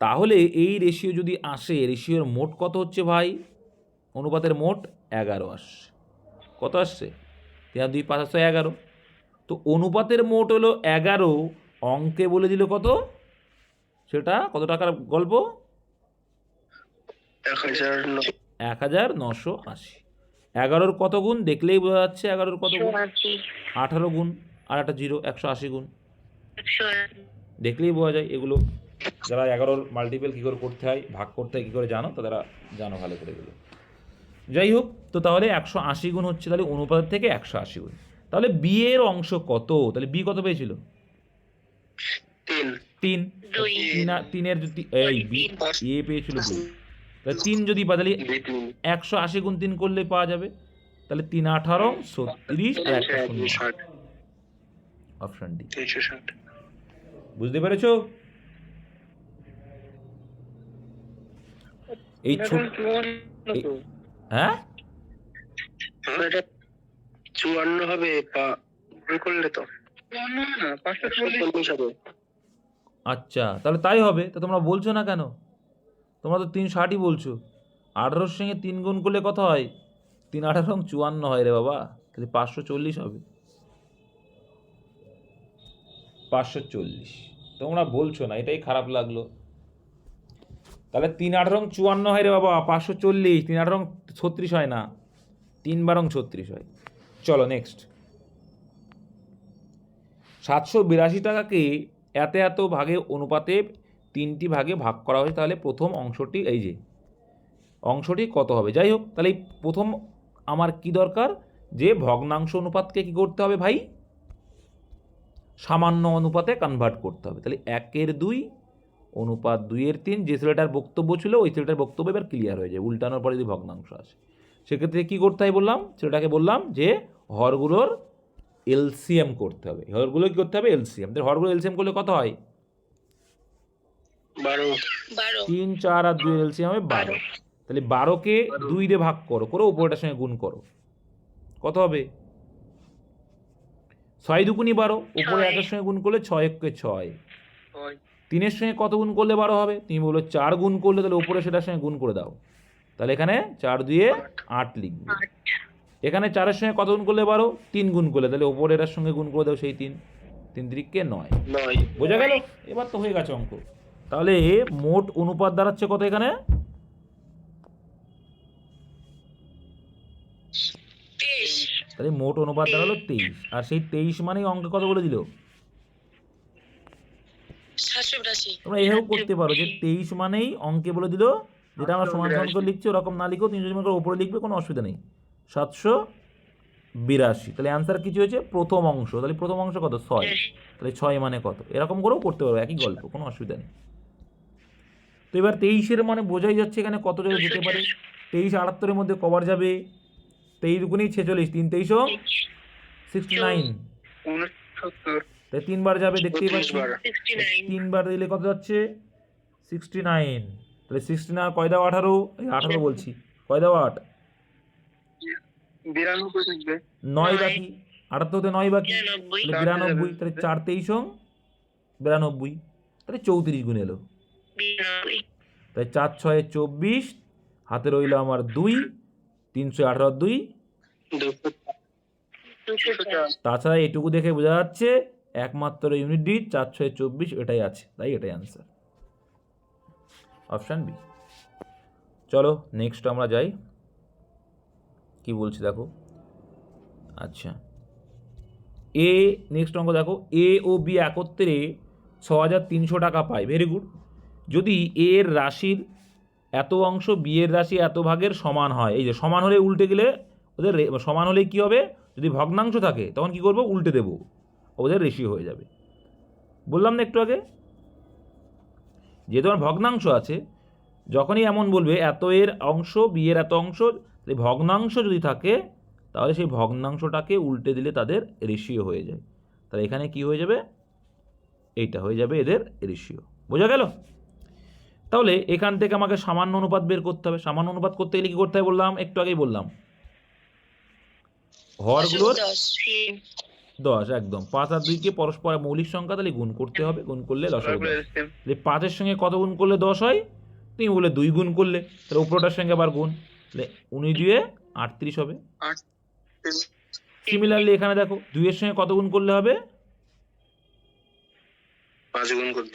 তাহলে এই রেশিও যদি আসে, রেশিওর মোট কত হচ্ছে ভাই? অনুপাতের মোট 11 আসছে। কত আসছে? 3 2 5 11। তো অনুপাতের মোট হলো 11, অঙ্কে বলে দিল কত? সেটা কত টাকার গল্প? 1980। 11-র কত গুণ দেখলেই বোঝা যাচ্ছে। 11-র কত গুণ? 18 গুণ, আর একটা 0, 180 গুণ। দেখলেই বোঝা যায়। এগুলো যারা 11-র মাল্টিপল কী করে করতে হয়, ভাগ করতে হয় কী করে জানো, তারা জানো ভালো করে এগুলো। যাই হোক, তো তাহলে 180 গুণ হচ্ছে তাহলে অনুপাতের থেকে 180 গুণ। তাহলে বি এর অংশ কত? তাহলে বি কত পেয়েছিল? 3। 3-এর যদি এই বি এ পেয়েছিল 2, তাহলে 3 যদি পাই তাহলে 180 গুণ 3 করলে পাওয়া যাবে। তাহলে 3 18 36 আর একটা 0, অপশন ডি। 360। বুঝতে পেরেছো? এই হ্যাঁ, 54 হবে ভুল করলে তো। না, 540 হবে। আচ্ছা, তাহলে তাই হবে। তা তোমরা বলছো না কেন? তোমরা তো 360ই বলছো। 18-র সঙ্গে 3 গুণ করলে কত হয়? 3 18 54 হয় রে বাবা। তাহলে 540 হবে। 540 তোমরা বলছো না, এটাই খারাপ লাগলো। তাহলে 3 18 54 হয় রে বাবা, 540। 3 18 36 হয় না, 3 12 36 হয়। চলো নেক্সট। 782 টাকাকে এত এত ভাগে অনুপাতে 3টি ভাগে ভাগ করা হয়েছে। তাহলে প্রথম অংশটি, এই যে অংশটি কত হবে? যাই হোক, তাহলে এই প্রথম আমার কি দরকার? যে ভগ্নাংশ অনুপাতকে কি করতে হবে ভাই? সামান্য অনুপাতে কনভার্ট করতে হবে। তাহলে 1/2 অনুপাত 2/3। যে ছেলেটার বক্তব্য ছিল ওই ছেলেটার বক্তব্য এবার ক্লিয়ার হয়ে যায়। উল্টানোর পরে যদি ভগ্নাংশ আসে, সেক্ষেত্রে কী করতে হয় বললাম? ছেলেটাকে বললাম যে হরগুলোর এলসিএম করতে হবে। হরগুলো কী করতে হবে? এলসিএম। হরগুলো এলসিএম করলে কত হয়? 12। 3 4 আর 2 এলসিএম হবে 12। তাহলে 12কে 2 দিয়ে ভাগ করো, উপরটার সঙ্গে গুণ করো। কত হবে? 6 দুগুণই 12, উপরে 1-এর সঙ্গে গুণ করলে 6 1 6। 3-এর সঙ্গে কত গুণ করলে 12 হবে? তুমি বলো 4 গুণ করলে, তাহলে উপরে সেটার সঙ্গে গুণ করে দাও। তাহলে এখানে 4 2 8 লিখবে। এখানে 4-এর সঙ্গে কত গুণ করলে 12? 3 গুণ করলে, তাহলে উপরে এটার সঙ্গে গুণ করে দাও সেই 3। 3 3 9। বোঝা গেল? এবার তো হয়ে গেছে অঙ্ক। তাহলে মোট অনুপাত দাঁড়াচ্ছে কত এখানে? 23। তাহলে মোট অনুপাত দাঁড়ালো 23। আর সেই 23 মানেই অঙ্কে কত বলে দিল? 782। তোমরা এভাবেও করতে পারো যে 23 মানেই অঙ্কে বলে দিল, যেটা আমরা সমান সমান করে লিখছি ওরকম না লিখেও 300 মনে করে উপরে লিখবে, কোনো অসুবিধা নেই। 782। তাহলে অ্যান্সার কিছু হয়েছে প্রথম অংশ। তাহলে প্রথম অংশ কত? 6। তাহলে 6 মানে কত? এরকম করেও করতে পারো, একই গল্প, কোনো অসুবিধা নেই। তো এবার 23-এর মানে বোঝাই যাচ্ছে এখানে কত জায়গায় যেতে পারে। 23 78-এর মধ্যে কবার যাবে? 23 দুগুণেই 46, 3 23 69। তাই 3 বার যাবে, দেখতেই 32 পাচ্ছি। বার। 3 বার দিলে কত যাচ্ছে? 69। তাহলে 69 কয় দাও 18, এই 18 বলছি, কয় দাও 8? 92 থাকবে। 9 বাকি, 78 তে 9 বাকি, 92 তাহলে 92, তাহলে 4 23 92, তাহলে 34 গুণ এলো। তাই 4 6 24, হাতে রইল আমার 2, 318 2। তাছাড়া এটুকু দেখে বোঝা যাচ্ছে একমাত্র ইউনিট ডিট 4 6 24 এটাই আছে, তাই এটাই আনসার, অপশান বি। চলো নেক্সট আমরা যাই, কি বলছি দেখো। আচ্ছা, এ নেক্সট অঙ্ক দেখো, এ ও বি একত্রে 6300 টাকা পায়, ভেরি গুড। যদি এ এর রাশির এত অংশ বি এর রাশি এত ভাগের সমান হয়, এই যে সমান হলে উল্টে গেলে ওদের সমান হলে কি হবে, যদি ভগ্নাংশ থাকে তখন কি করব, উল্টে দেব, ওদের রেশিও হয়ে যাবে। বললাম না একটু আগে, যেহেতু আমার ভগ্নাংশ আছে, যখনই এমন বলবে এত এর অংশ বি এর এত অংশ, ভগ্নাংশ যদি থাকে তাহলে সেই ভগ্নাংশটাকে উল্টে দিলে তাদের রেশিও হয়ে যায়। তাহলে এখানে কি হয়ে যাবে, এইটা হয়ে যাবে এদের রেশিও। বোঝা গেল? তাহলে এখান থেকে আমাকে সামান্য অনুপাত বের করতে হবে। সামান্য অনুপাত করতে গেলে কি করতে হবে বললাম, একটু আগেই বললাম, হরগুলোর 10, একদম 5 আর 2 কে পরস্পর মৌলিক সংখ্যা, তাহলে গুণ করতে হবে, গুণ করলে 10 হবে। 5-এর সঙ্গে কত গুণ করলে 10 হয়, তুমি বলে 2 গুণ করলে, তাহলে উপরটার সঙ্গে আবার গুণ, তাহলে 19 2 38 হবে। সিমিলারলি এখানে দেখো 2 এর সঙ্গে কত গুণ করলে হবে,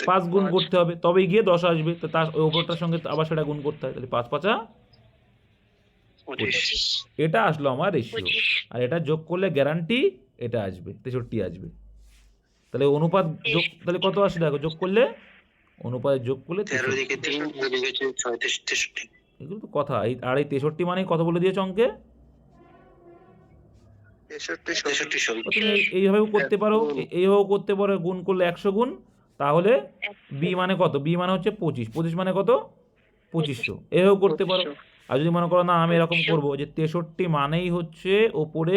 5 গুণ করতে হবে, তবেই গিয়ে 10 আসবে। তো তার ওই উপরটার সঙ্গে আবার সেটা গুণ করতে হয়, তাহলে 5 5 25। এটা আসলো আমার রেশিও, আর এটা যোগ করলে গ্যারান্টি এটা আসবে 63 আসবে। তাহলে অনুপাত যোগ তাহলে কত আসে দেখো, যোগ করলে অনুপাত যোগ করলে 63। এগুলো তো কথা, আর এই 63 মানে কত বলে দিয়েছ অঙ্কে, 63। তুমি এইভাবেও করতে পারো, এইভাবেও করতে পারো, গুণ করলে 100 গুণ, তাহলে বি মানে কত, বি মানে হচ্ছে 25, 25 মানে কত 2500, এভাবেও করতে পারো। আর যদি মনে করো না আমি এরকম করবো যে 63 মানেই হচ্ছে ওপরে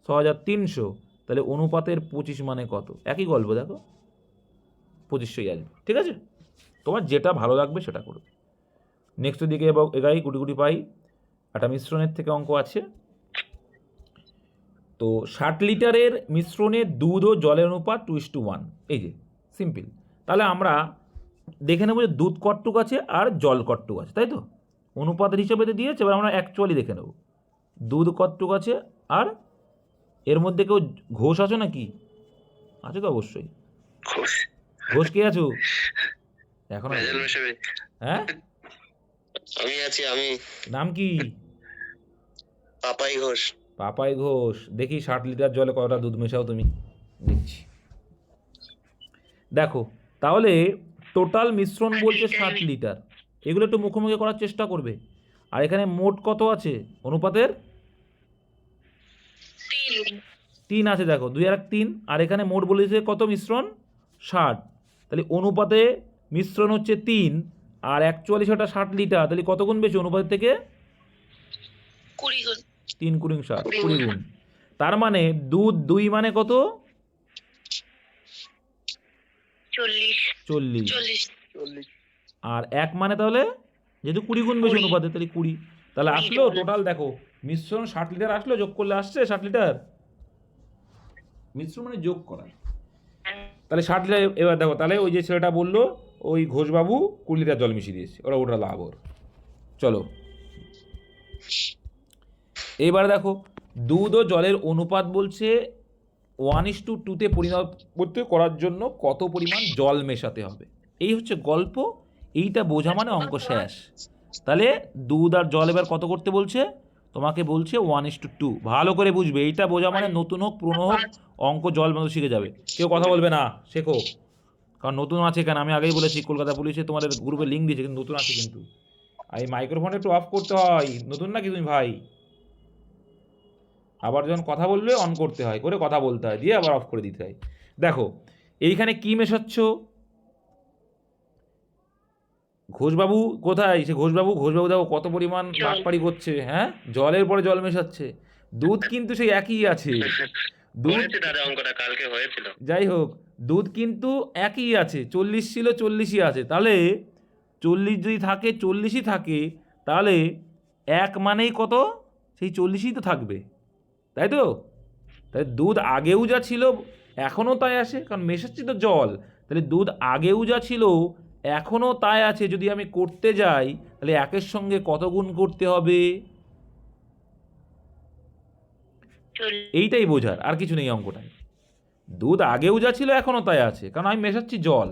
6300, তাহলে অনুপাতের 25 মানে কত, একই গল্প, দেখো 2500ই আসবে। ঠিক আছে, তোমার যেটা ভালো লাগবে সেটা করবে। নেক্সটের দিকে এগাই, গুটি গুটি পাই। একটা মিশ্রণের থেকে অঙ্ক আছে। তো 60 লিটারের মিশ্রণে দুধ ও জলের অনুপাত 2:1, এই যে সিম্পল। তাহলে আমরা দেখে নেব যে দুধ কটটুক আছে আর জল কটটুক আছে, তাই তো অনুপাতের হিসেবে দিয়েছে, এবার আমরা অ্যাকচুয়ালি দেখে নেব দুধ কটটুক আছে, আর এর মধ্যে কেউ ঘোষ আছো নাকি, আছে তো অবশ্যই, ঘোষ কে আছো এখন, হ্যাঁ আমি আছি, আমি। নাম কি? পাপাই ঘোষ। পাপাই ঘোষ। দেখি 60 লিটার জলে কতটা দুধ মেশাও তুমি, দেখছি। দেখো তাহলে টোটাল মিশ্রণ বলছে 60 লিটার, এগুলো একটু মুখোমুখি করার চেষ্টা করবে। আর এখানে মোট কত আছে অনুপাতের, 3 আছে, দেখো 2 আর 3, আর এখানে মোট বলেছে কত মিশ্রণ 60, তাহলে অনুপাতে মিশ্রণ হচ্ছে 3, আর অ্যাকচুয়ালি সেটা 60 লিটার, তাহলে কত গুণ বেশি অনুপাতের থেকে, 20 গুণ। 3 × 60 20 গুণ। তার মানে দুধ 2 মানে কত, 40, আর 1 মানে তাহলে যেহেতু 20 গুণ বেশি অনুপাতে, তাহলে 20। তাহলে আসলো টোটাল, দেখো মিশ্রণ 60 লিটার আসলো, যোগ করলে আসছে 60 লিটার, মিশ্রণ মানে যোগ করা, তাহলে 60 লিটার। এবার দেখো তাহলে ওই যে ছেলেটা বললো ওই ঘোষবাবু 20 লিটার জল মিশিয়ে দিয়েছে, ওটা লাভ ওর। চলো এবার দেখো দুধ ও জলের অনুপাত বলছে 1:2 পরিণত করার জন্য কত পরিমাণ জল মেশাতে হবে, এই হচ্ছে গল্প। এইটা বোঝা মানে অঙ্ক শেষ। তাহলে দুধ আর জল এবার কত করতে বলছে, তোমাকে বলছে 1:2, ভালো করে বুঝবে। এইটা বোঝা মানে নতুন হোক পুরনো হোক অঙ্ক জল মতো শিখে যাবে, কেউ কথা বলবে না, শেখো। কারণ নতুন আছে কেন, আমি আগেই বলেছি কলকাতা পুলিশে তোমাদের গ্রুপে লিঙ্ক দিয়েছে, কিন্তু নতুন আছে কিন্তু। আর এই মাইক্রোফোনটা একটু অফ করতে হয়, নতুন নাকি তুমি ভাই, আবার যখন কথা বলবে অন করতে হয়, করে কথা বলতে হয়, দিয়ে আবার অফ করে দিতে হয়। দেখো এইখানে কি মেশাচ্ছ, ঘোষবাবু কোথায়, সে ঘোষবাবু দেখো কত পরিমাণ বাটপাড়ি করছে, হ্যাঁ জলের পরে জল মেশাচ্ছে। দুধ কিন্তু সেই একই আছে, দুধ হয়েছে দাদা, অঙ্কটা কালকে হয়েছিল। যাই হোক, দুধ কিন্তু একই আছে, 40 ছিল 40ই আছে, তাহলে 40 যদি থাকে 40ই থাকে, তাহলে এক মানেই কত, সেই 40ই তো থাকবে, তাই তো? তাই দুধ আগেও যা ছিল এখনও তাই আছে, কারণ মেশাচ্ছি তো জল, তাহলে দুধ আগেও যা ছিল এখনও তাই আছে। যদি আমি করতে যাই তাহলে একের সঙ্গে কত গুণ করতে হবে, এইটাই বোঝার, আর কিছু নেই অঙ্কটায়। দুধ আগেও যা ছিল এখনও তাই আছে, কারণ আমি মেশাচ্ছি জল,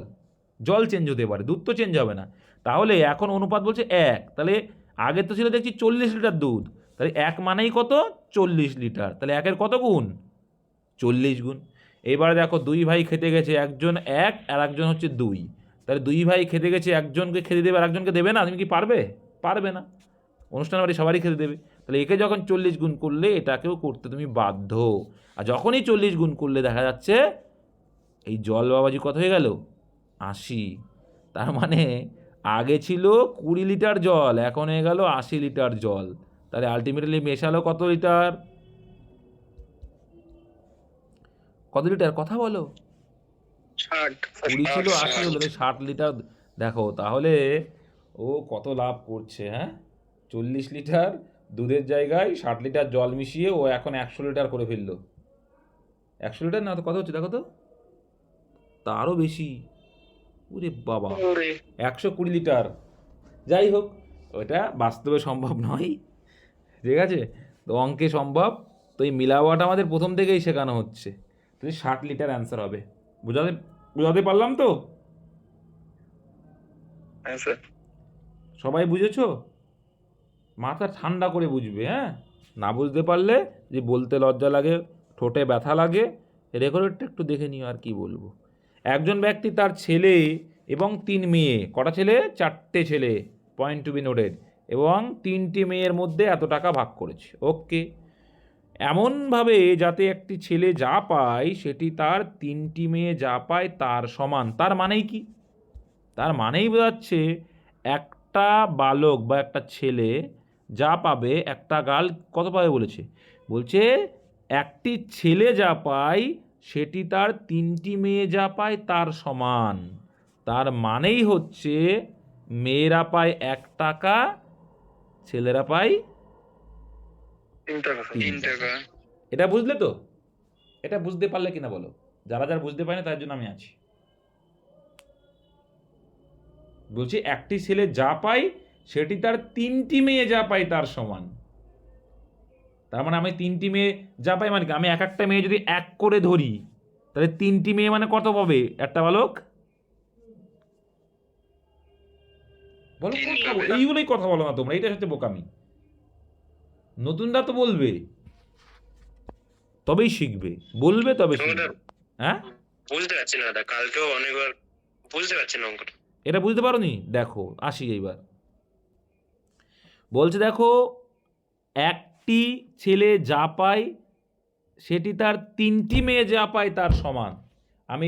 জল চেঞ্জ হতে পারে, দুধ তো চেঞ্জ হবে না। তাহলে এখন অনুপাত বলছে এক, তাহলে আগে তো ছিল দেখছি 40 লিটার দুধ, তাহলে এক মানেই কত, 40 লিটার, তাহলে একের কত গুণ, 40 গুণ। এবারে দেখো দুই ভাই খেতে গেছে, একজন এক আর একজন হচ্ছে দুই, তাহলে দুই ভাই খেতে গেছে, একজনকে খেতে দেবে আর একজনকে দেবে না, তুমি কি পারবে? পারবে না, অনুষ্ঠান বাড়ি সবারই খেতে দেবে। তাহলে একে যখন 40 গুণ করলে এটাকেও করতে তুমি বাধ্য, আর যখনই 40 গুণ করলে দেখা যাচ্ছে এই জল বাবাজি কত হয়ে গেল, 80। তার মানে আগে ছিল 20 লিটার জল, এখন হয়ে গেল 80 লিটার জল, তাহলে আলটিমেটলি মেশালো কত লিটার, কত লিটার কথা বলো? 60। 20 ছিল 80 হলো, 60 লিটার। দেখো তাহলে ও কত লাভ করছে, হ্যাঁ? 40 লিটার দুধের জায়গায় 60 লিটার জল মিশিয়ে ও এখন 100 লিটার করে ফেললো। 100 লিটার না তো কত হচ্ছে দেখো তো, তারও বেশি, ওরে বাবা, 120 লিটার। যাই হোক, ওটা বাস্তবে সম্ভব নয়, ঠিক আছে, তো অঙ্কে সম্ভব। তো এই মিলাওয়াটা আমাদের প্রথম থেকেই শেখানো হচ্ছে, তো 60 লিটার অ্যান্সার হবে। বুঝাতে বুঝাতে পারলাম তো? হ্যাঁ স্যার। সবাই বুঝেছো? মাথা ঠান্ডা করে বুঝবে, হ্যাঁ? না বুঝতে পারলে যে বলতে লজ্জা লাগে, ঠোঁটে ব্যথা লাগে, রেকর্ডটা একটু দেখে নিও, আর কি বলবো। একজন ব্যক্তি তার ছেলে এবং 3 মেয়ে, কটা ছেলে, 4টে ছেলে, পয়েন্ট টু বি নোটেড, এবং 3টি মেয়ের মধ্যে এত টাকা ভাগ করেছে, ওকে। এমনভাবে যাতে একটি ছেলে যা পায় সেটি তার 3টি মেয়ে যা পায় তার সমান। তার মানেই কি? তার মানেই বোঝাচ্ছে একটা বালক বা একটা ছেলে যা পাবে, একটা গার্ল কত পাবে বলেছে, বলছে একটি ছেলে যা পায় সেটি তার 3টি মেয়ে যা পায় তার সমান। তার মানেই হচ্ছে মেয়েরা পায় 1 টাকা, ছেলেরা পায় 3 টাকা। 3 টাকা। এটা বুঝলে তো? এটা বুঝতে পারলে কিনা বলো, যারা যারা বুঝতে পারে না তার জন্য আমি আছি। বলছি একটি ছেলে যা পায় সেটি তার 3টি মেয়ে যা পায় তার সমান। তার মানে আমি 3টি মেয়ে যা পাই মানে কি, আমি এক একটা মেয়ে যদি 1 করে ধরি, তাহলে 3টি মেয়ে মানে কত পাবে একটা বালক, বলো? এইগুলোই কথা বলো না তোমরা, এইটা হচ্ছে বোকামি। নতুনরা তো বলবে, তবেই শিখবে, বলবে তবে শিখবে। হ্যাঁ, বুঝতে পারছি না দাদা, কালকেও অনেকবার বুঝতে পারছি না অঙ্কটা। এটা বুঝতে পারোনি? দেখো আসি এইবার, বলছে দেখো একটি ছেলে যা পায় সেটি তার 3টি মেয়ে যা পায় তার সমান। আমি,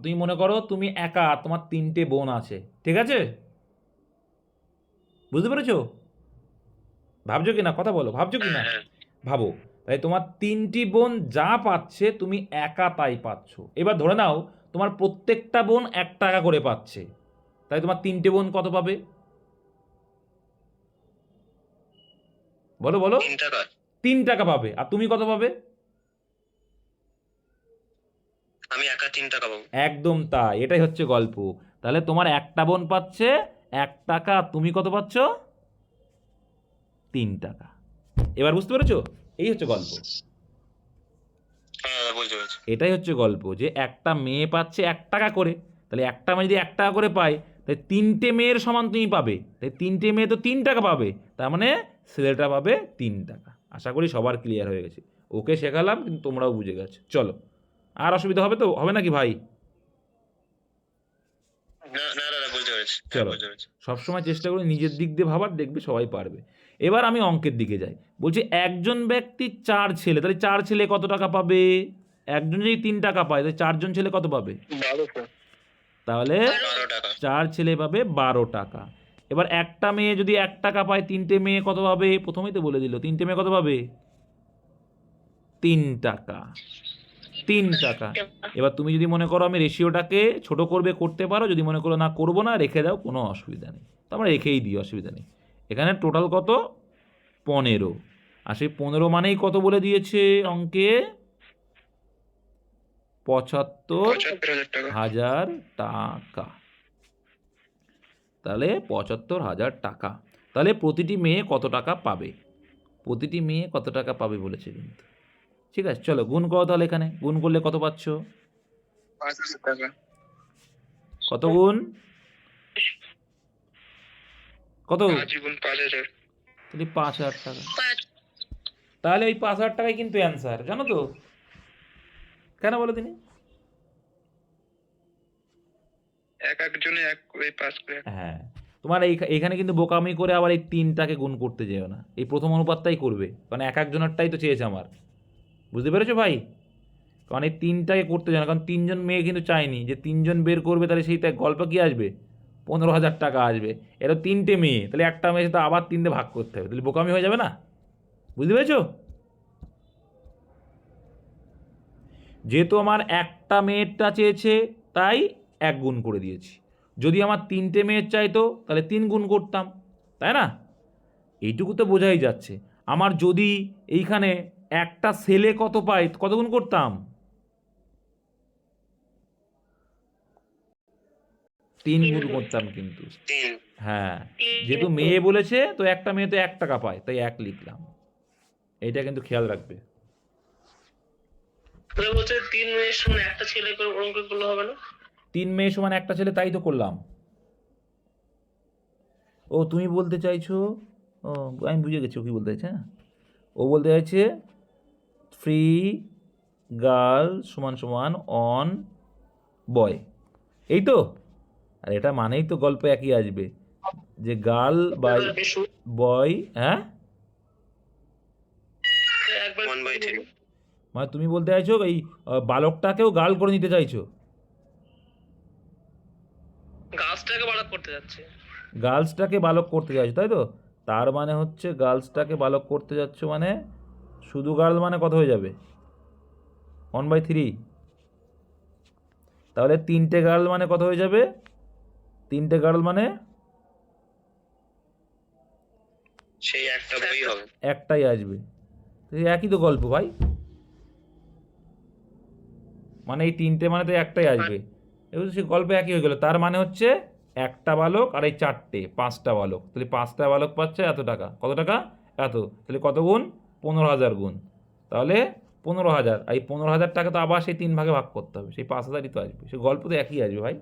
তুমি মনে করো তুমি একা, তোমার 3টে বোন আছে, ঠিক আছে? বুঝতে পেরেছো? ভাবছো কি না, কথা বলো, ভাবছো কি না? ভাবো, তাই তোমার 3টি বোন যা পাচ্ছে তুমি একা তাই পাচ্ছ। এবার ধরে নাও তোমার প্রত্যেকটা বোন 1 টাকা করে পাচ্ছে, তাই তোমার 3টে বোন কত পাবে, বলো বলো? 3 টাকা। 3 টাকা পাবে, আর তুমি কত পাবে? আমি একা 3 টাকা পাবো। একদম তাই, এটাই হচ্ছে গল্প। তাহলে তোমার একটা বোন পাচ্ছে 1 টাকা, আর তুমি কত পাচ্ছ, 3 টাকা। এবার বুঝতে পেরেছো? এই হচ্ছে গল্প, হ্যাঁ বুঝতে পেরেছি। এটাই হচ্ছে গল্প, যে একটা মেয়ে পাচ্ছে 1 টাকা করে, তাহলে একটা মেয়ে যদি 1 টাকা করে পায়, তাই 3টে মেয়ের সমান তুমি পাবে, তাই 3টে মেয়ে তো 3 টাকা পাবে, তার মানে ছেলেটা পাবে 3 টাকা। আশা করি সবার ক্লিয়ার হয়ে গেছে, ওকে শেখালাম কিন্তু তোমরাও বুঝে গেছো। চলো, আর অসুবিধা হবে তো, হবে নাকি ভাই? না না দাদা, বুঝতে পেরেছি। চলো, বুঝতে পেরেছি। সবসময় চেষ্টা করি নিজের দিক দিয়ে ভাবার, দেখবে সবাই পারবে। এবার আমি অঙ্কের দিকে যাই, বলছি একজন ব্যক্তি 4 ছেলে, তাহলে 4 ছেলে কত টাকা পাবে? একজন যদি 3 টাকা পায়, তাহলে 4জন ছেলে কত পাবে? 12 তাহলে টাকা। 4 ছেলে পাবে 12 টাকা। এবার একটা মেয়ে যদি 1 টাকা পায়, 3টে মেয়ে কত পাবে? প্রথমেই তো বলে দিল, 3টে মেয়ে কত পাবে? 3 টাকা। 3 টাকা। এবার তুমি যদি মনে করো আমি রেশিওটাকে ছোট করতে পারো, যদি মনে করো না করবো না রেখে দাও, কোনো অসুবিধা নেই, তো আমরা রেখেই দিই, অসুবিধা নেই। এখানে টোটাল কত? 15। আর সেই 15 মানেই কত বলে দিয়েছে অঙ্কে? 75,000 টাকা। তাহলে 75,000 টাকা। তাহলে প্রতিটি মেয়ে কত টাকা পাবে? প্রতিটি মেয়ে কত টাকা পাবে বলেছে কিন্তু। ঠিক আছে, চলো গুণ করো তাহলে। এখানে গুণ করলে কত পাচ্ছ? 5,000 টাকা। কত গুণ? কত? 5 গুণ 5,000। তাহলে 5,000 টাকা। তাহলে ওই 5,000 টাকাই কিন্তু অ্যান্সার, জানো তো? কেন বলো তিনি? এক একজনে এক করে 5 করে। হ্যাঁ, তোমার এইখানে কিন্তু বোকামি করে আবার এই 3টাকে গুণ করতে যেও না, এই প্রথম অনুপাতটাই করবে, কারণ এক একজনেরটাই তো চেয়েছে আমার। বুঝতে পেরেছো ভাই? কারণ এই 3টাকে করতে যেও না, কারণ 3জন মেয়ে কিন্তু চায়নি যে 3জন বের করবে, তাহলে সেই গল্প কি আসবে? 15,000 টাকা আসবে। এটা 3টে মেয়ে, তাহলে একটা মেয়ে তো আবার 3টে ভাগ করতে হবে, তাহলে বোকামি হয়ে যাবে না? বুঝতে পেরেছো? যেহেতু আমার একটা মেয়েরটা চেয়েছে তাই 1 গুণ করে দিয়েছি। যদি আমার 3টে মেয়ের চাইতো তাহলে 3 গুণ করতাম, তাই না? এইটুকু তো বোঝাই যাচ্ছে। আমার যদি এইখানে একটা ছেলে কত পায়, কত গুণ করতাম? 3 গুণ করতাম কিন্তু। হ্যাঁ, যেহেতু মেয়ে বলেছে তো একটা মেয়ে তো 1 টাকা পায়, তাই 1 লিখলাম। এইটা কিন্তু খেয়াল রাখবে। বলছে 3 মেয়ের সমান একটা ছেলে করে অঙ্ক করলে হবে না? 3 মেয়ে সমান একটা ছেলে, তাই তো করলাম। ও তুমি বলতে চাইছো, ও আমি বুঝে গেছি ও কী বলতে চাইছে। হ্যাঁ, ও বলতে চাইছে ফ্রি গার্ল সমান সমান অন বয়, এই তো। আর এটা মানেই তো গল্প একই আসবে, যে গার্ল বাই বয়। হ্যাঁ, মানে তুমি বলতে চাইছো এই বালকটাকেও গার্ল করে নিতে চাইছো? গাছটাকে বালক করতে যাচ্ছে। গার্লসটাকে বালক করতে চাইছো, তাই তো? তার মানে হচ্ছে গার্লসটাকে বালক করতে যাচ্ছ, মানে শুধু গার্ল মানে কত হয়ে যাবে? 1/3। তাহলে 3টে গার্ল মানে কত হয়ে যাবে? 3টে গার্ল মানে সেই একটা বই হবে, একটাই আসবে। একই তো গল্প ভাই, মানে এই 3টে মানে তো একটাই আসবে। এবার সে গল্প একই হয়ে গেল। তার মানে হচ্ছে একটা বালক আর এই 4টে 5টা বালক, তাহলে 5টা বালক পাচ্ছে এত টাকা। কত টাকা? এত। তাহলে কত গুণ? 15,000 গুণ। তাহলে 15,000, এই 15,000 টাকা তো আবার সেই 3 ভাগে ভাগ করতে হবে, সেই 5,000ই তো আসবে। সেই গল্প তো একই আসবে ভাই।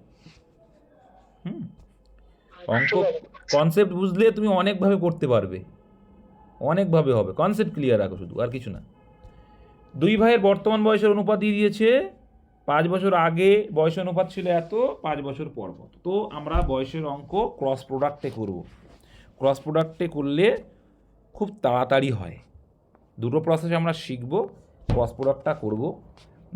অঙ্ক কনসেপ্ট বুঝলে তুমি অনেকভাবে করতে পারবে, অনেকভাবে হবে। কনসেপ্ট ক্লিয়ার রাখো শুধু, আর কিছু না। 2 ভাইয়ের বর্তমান বয়সের অনুপাত দিয়ে দিয়েছে। 5 বছর আগে বয়সের অনুপাত ছিল এত, 5 বছর পর কত। তো আমরা বয়সের অঙ্ক ক্রস প্রোডাক্টে করব। ক্রস প্রোডাক্টে করলে খুব তাড়াতাড়ি হয়। দুটো প্রসেস আমরা শিখব, ক্রস প্রোডাক্টটা করব।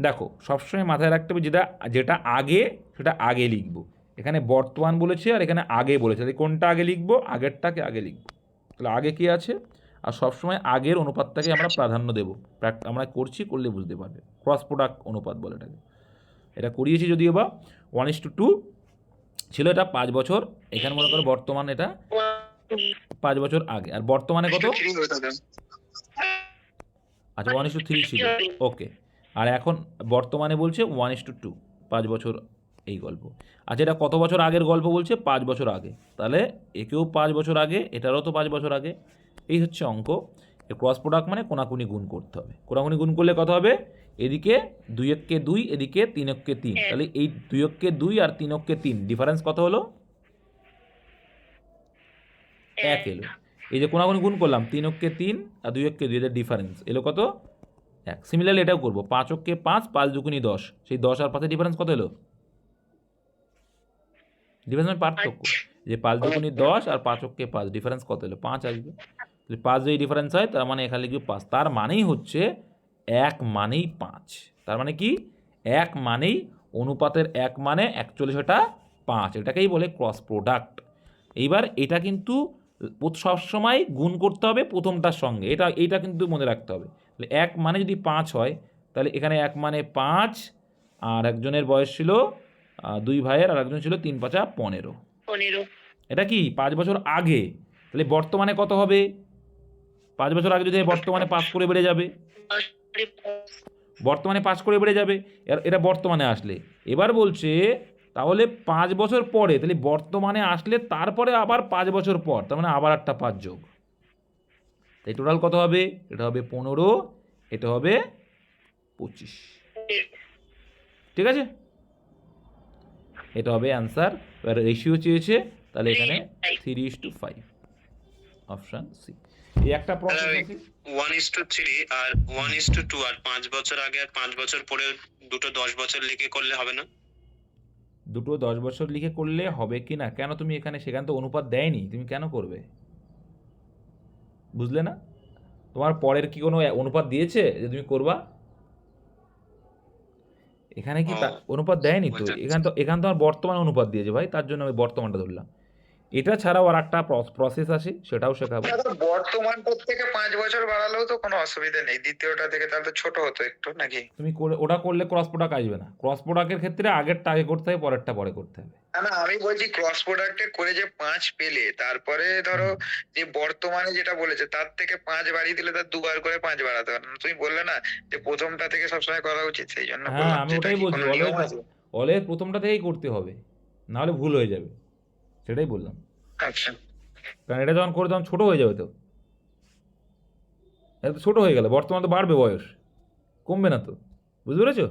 দেখো সবসময় মাথায় রাখতে হবে যেটা যেটা আগে সেটা আগে লিখব। এখানে বর্তমান বলেছে আর এখানে আগে বলেছে, তাহলে কোনটা আগে লিখব? আগেরটাকে আগে লিখব। তাহলে আগে কি আছে? আর সবসময় আগের অনুপাতটাকে আমরা প্রাধান্য দেবো। আমরা করছি, করলে বুঝতে পারবে। ক্রস প্রোডাক্ট অনুপাত বলে এটাকে। এটা করিয়েছি যদিও বা 1:2 ছিল, এটা 5 বছর। এখানে মনে করো বর্তমান এটা 5 বছর আগে, আর বর্তমানে কত? আচ্ছা 1:3 ছিল, ওকে। আর এখন বর্তমানে বলছে 1:2, 5 বছর এই গল্প। আচ্ছা এটা কত বছর আগের গল্প বলছে? 5 বছর আগে। তাহলে একেও 5 বছর আগে, এটারও তো 5 বছর আগে। এই হচ্ছে অঙ্ক। ক্রস প্রোডাক্ট মানে কোনাকুনি গুণ করতে হবে। কোনাকুনি গুণ করলে কত হবে? এদিকে 2 × 2, এদিকে 3 × 3। তাহলে এই 2 × 2 আর 3 × 3 ডিফারেন্স কত হলো? 1 এলো। এই যে কোনাকুনি গুণ করলাম 3 × 3 আর 2 × 2, এদের ডিফারেন্স এলো কত? 1। সিমিলারলি এটাও করবো, 5 × 5, 5 × 2 = 10। সেই 10 আর 5-এর ডিফারেন্স কত এলো? ডিফারেন্স মানে পার্থক্য, যে 5 × 2 = 10 আর 5 × 5 ডিফারেন্স কত এলো? 5 আসবে। তাহলে 5 যদি ডিফারেন্স হয় তার মানে এখানে লিখবে 5। তার মানেই হচ্ছে 1 মানেই 5। তার মানে কি? 1 মানেই অনুপাতের 1 মানে অ্যাকচুয়ালি সেটা 5। এটাকেই বলে ক্রস প্রোডাক্ট। এইবার এটা কিন্তু সবসময় গুণ করতে হবে প্রথমটার সঙ্গে, এটা কিন্তু মনে রাখতে হবে। তাহলে 1 মানে যদি 5 হয় তাহলে এখানে 1 মানে 5, আর একজনের বয়স ছিল 2 ভাইয়ের, আর একজন ছিল 3 × 5 = 15। এটা কি 5 বছর আগে, তাহলে বর্তমানে কত হবে? 5 বছর আগে যদি বর্তমানে 5 করে বেড়ে যাবে, বর্তমানে 5 করে বেড়ে যাবে। এটা বর্তমানে আসলে। এবার বলছে তাহলে 5 বছর পরে, তাহলে বর্তমানে আসলে তারপরে আবার 5 বছর পর, তার মানে আবার একটা 5 যোগ। তাই টোটাল কত হবে? এটা হবে 15, এটা হবে 25। ঠিক আছে, এটা হবে অ্যান্সার। এবার রেশিও চেয়েছে, তাহলে এখানে 3:5, অপশন সি। এই একটা প্রসেস আছে 1:3 আর 1:2, আর 5 বছর আগে আর 5 বছর পরে দুটো 10 বছর লিখে করলে হবে না? দুটো 10 বছর লিখে করলে হবে কি না? কেন তুমি এখানে, সেখানে তো অনুপাত দেয়নি, তুমি কেন করবে? বুঝলে না? তোমার পরের কি কোনো অনুপাত দিয়েছে যে তুমি করবা? এখানে কি অনুপাত দেয়নি তো। এখান তো আমার বর্তমান অনুপাত দিয়েছে ভাই, তার জন্য আমি বর্তমানটা ধরলাম। এটা ছাড়াও আর একটা প্রসেস আছে, সেটাও শেখাবো। বর্তমানটা থেকে 5 বছর বাড়ালেও তো কোনো অসুবিধা নেই, দ্বিতীয়টা থেকে তাহলে তো ছোট হতো একটু নাকি? তুমি ওটা করলে ক্রস প্রোডাক্ট আসবে না। ক্রস প্রোডাক্টের ক্ষেত্রে আগেরটা আগে করতে হবে, পরেরটা পরে করতে হবে। না আমি বলছি ক্রস প্রোডাক্টে করে যে 5 পেলে, তারপরে ধরো যে বর্তমানে যেটা বলেছে তার থেকে 5 বাড়িয়ে দিলে তার 2 বার করে 5 বাড়াতে পারে না। তুমি বললে না যে প্রথমটা থেকে সবসময় করা উচিত, সেই জন্য হ্যাঁ, বললাম। আমি যেটা ওটাই কি বলছি, কোনো নিয়ম আছে? অলওয়েজ প্রথমটা থেকেই করতে হবে, নাহলে ভুল হয়ে যাবে, সেটাই বললাম। আচ্ছা, কারণ এটা যখন করে তখন ছোটো হয়ে যাবে, তো এটা তো ছোটো হয়ে গেলে বর্তমান তো বাড়বে, বয়স কমবে না তো। বুঝতে পেরেছো?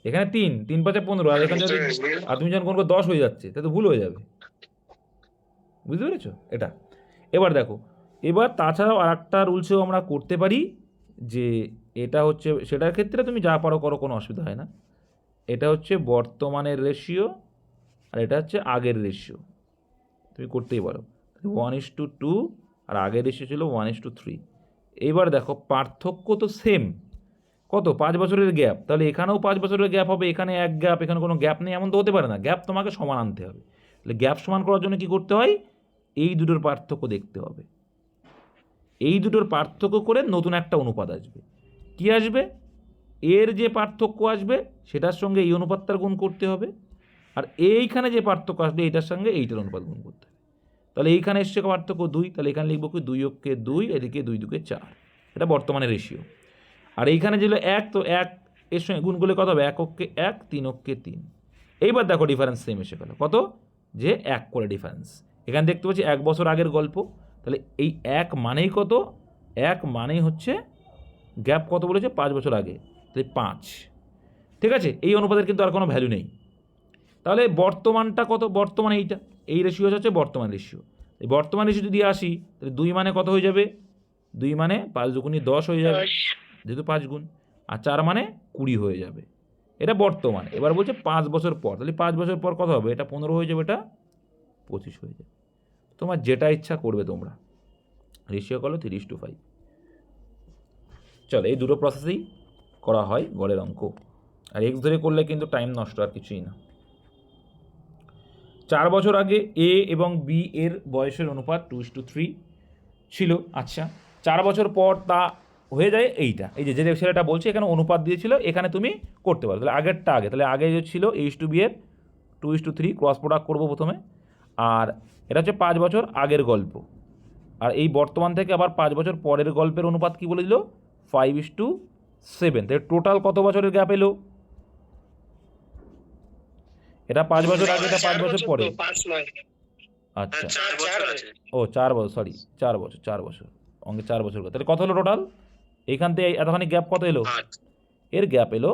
এখানে 3 × 5 = 15, আর এখানে যদি আর তুমি যখন করবে 10 হয়ে যাচ্ছে, তাহলে তো ভুল হয়ে যাবে। বুঝতে পেরেছো এটা? এবার দেখো, এবার তাছাড়াও আর একটা রুলসেও আমরা করতে পারি, যে এটা হচ্ছে সেটার ক্ষেত্রে তুমি যা পারো করো, কোনো অসুবিধা হয় না। এটা হচ্ছে বর্তমানের রেশিও, আর এটা হচ্ছে আগের রেশিও, তুমি করতেই পারো। 1:2, আর আগের রেশিও ছিল 1:3। এইবার দেখো পার্থক্য তো সেম, কত? 5 বছরের গ্যাপ। তাহলে এখানেও 5 বছরের গ্যাপ হবে, এখানে এক গ্যাপ, এখানে কোনো গ্যাপ নেই, এমন তো হতে পারে না। গ্যাপ তোমাকে সমান আনতে হবে। তাহলে গ্যাপ সমান করার জন্য কি করতে হয়? এই দুটোর পার্থক্য দেখতে হবে। এই দুটোর পার্থক্য করে নতুন একটা অনুপাত আসবে। কি আসবে? এর যে পার্থক্য আসবে সেটার সঙ্গে এই অনুপাতটার গুণ করতে হবে, আর এইখানে যে পার্থক্য আসবে এইটার সঙ্গে এইটার অনুপাত গুণ করতে হবে। তাহলে এইখানে এসছে পার্থক্য 2, তাহলে এখানে লিখবো কি 2 × 2, এদিকে 2 × 2 = 4। এটা বর্তমানের রেশিও। আর এইখানে যেগুলো 1, তো 1 এর সঙ্গে গুণ করলে কত হবে? 1 × 1, 3 × 3। এইবার দেখো ডিফারেন্স সেম এসে গেল, কত? যে 1 করে ডিফারেন্স। এখানে দেখতে পাচ্ছি 1 বছর আগের গল্প, তাহলে এই 1 মানেই কত? 1 মানেই হচ্ছে গ্যাপ কত বলেছে? 5 বছর আগে, তাহলে 5। ঠিক আছে, এই অনুপাতের কিন্তু আর কোনো ভ্যালু নেই। তাহলে বর্তমানটা কত? বর্তমানে এইটা, এই রেশিও হচ্ছে বর্তমান রেশিও। এই বর্তমান রেশিও যদি আসি, তাহলে 2 মানে কত হয়ে যাবে? 2 মানে 5 × 2 = 10 হয়ে যাবে, যেহেতু 5 গুণ, আর 4 মানে 20 হয়ে যাবে। এটা বর্তমান। এবার বলছে 5 বছর পর, তাহলে 5 বছর পর কত হবে? এটা 15 হয়ে যাবে, এটা 25 হয়ে যাবে। তোমার যেটা ইচ্ছা করবে তোমরা। রেশিও করো 3:5। চলো, এই দুটো প্রসেসেই করা হয় গড়ের অঙ্ক। আর এক্স ধরে করলে কিন্তু টাইম নষ্ট, আর কিছুই না। 4 বছর আগে এ এবং বি এর বয়সের অনুপাত 2:3 ছিল। আচ্ছা, 4 বছর পর তা হয়ে যায় এইটা। এই যে ছেলেটা বলছে এখানে অনুপাত দিয়েছিল, এখানে তুমি করতে পারো। তাহলে আগেরটা আগে, তাহলে আগে যে ছিল H2B এর 2:3, ক্রস প্রোডাক্ট করবো প্রথমে। আর এটা হচ্ছে 5 বছর আগের গল্প। আর এই বর্তমান থেকে আবার 5 বছর পরের গল্পের অনুপাত কি বলে দিল? 5:7। তাহলে টোটাল কত বছরের গ্যাপ এলো? এটা 5 বছর আগে, এটা 5 বছর পরে। আচ্ছা, 4 বছর, সরি 4 বছর অঙ্কে 4 বছর। তাহলে কত হলো টোটাল? এইখান থেকে এতখানি গ্যাপ কত এলো? এর গ্যাপ এলো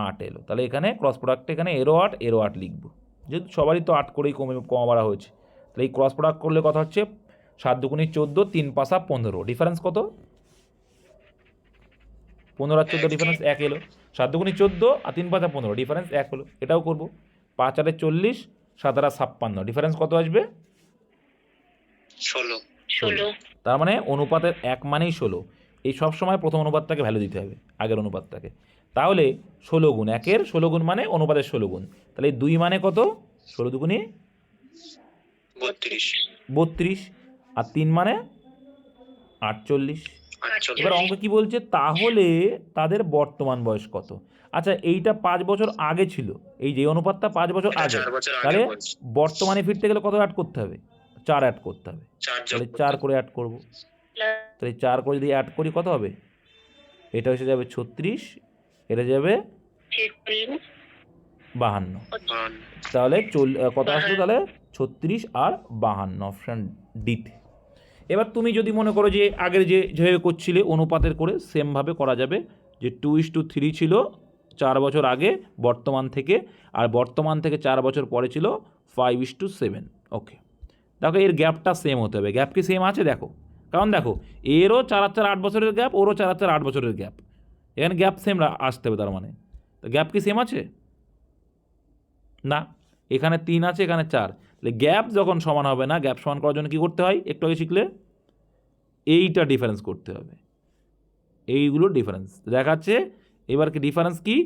8 এলো। তাহলে এখানে ক্রস প্রোডাক্টে এখানে এরো 8 লিখবো, যেহেতু সবারই তো 8 করেই কমা বাড়া হয়েছে। তাহলে এই ক্রস প্রোডাক্ট করলে কথা হচ্ছে 7 × 2 = 14, 3 × 5 = 15। ডিফারেন্স কত? 15 আর 14 ডিফারেন্স 1 এলো। 7 × 2 = 14, আর 3 × 5 = 15, ডিফারেন্স 1 হলো। এটাও করবো। 5 × 8 = 40, 7 × 8 = 56, ডিফারেন্স কত আসবে? 16। তার মানে অনুপাতের 1 মানেই 16। এই সব সময় প্রথম অনুপাতটাকে ভ্যালু দিতে হবে, আগের অনুপাতটাকে। তাহলে 16 গুণ 1-এর 16 গুণ মানে অনুপাতের 16 গুণ। তাহলে 2 মানে কত? 16 × 2 = 32, আর 3 মানে 48। এবার অঙ্ক কি বলছে, তাহলে তাদের বর্তমান বয়স কত? আচ্ছা এইটা 5 বছর আগে ছিল, এই যে অনুপাতটা 5 বছর আগে, তাহলে বর্তমানে ফিরতে গেলে কত অ্যাড করতে হবে? 4 অ্যাড করতে হবে। তাহলে 4 করে অ্যাড করব, তাহলে 4 করে যদি অ্যাড করি কত হবে? এটা এসে যাবে 36, এটা যাবে 52। তাহলে কত আসলো তাহলে? 36 আর 52, অপশান ডিতে। এবার তুমি যদি মনে করো যে আগের যে যেভাবে করছিলে অনুপাতের করে, সেমভাবে করা যাবে, যে 2:3 ছিল 4 বছর আগে বর্তমান থেকে, আর বর্তমান থেকে 4 বছর পরে ছিল 5:7। ওকে, দেখো এর গ্যাপটা সেম হতে হবে। গ্যাপ কি সেম আছে? দেখো, কারণ দেখো এরও 4 আর 4 8 বছরের গ্যাপ, ওরও 4 আর 4 8 বছরের গ্যাপ, এখানে গ্যাপ সেম আসতে হবে। তার মানে তো গ্যাপ কি সেম আছে? না, এখানে 3 আছে, এখানে 4। তাহলে গ্যাপ যখন সমান হবে না, গ্যাপ সমান করার জন্য কী করতে হয়? একটু আগে শিখলে এইটা ডিফারেন্স করতে হবে, এইগুলো ডিফারেন্স দেখাচ্ছে। এবার কি ডিফারেন্স কি?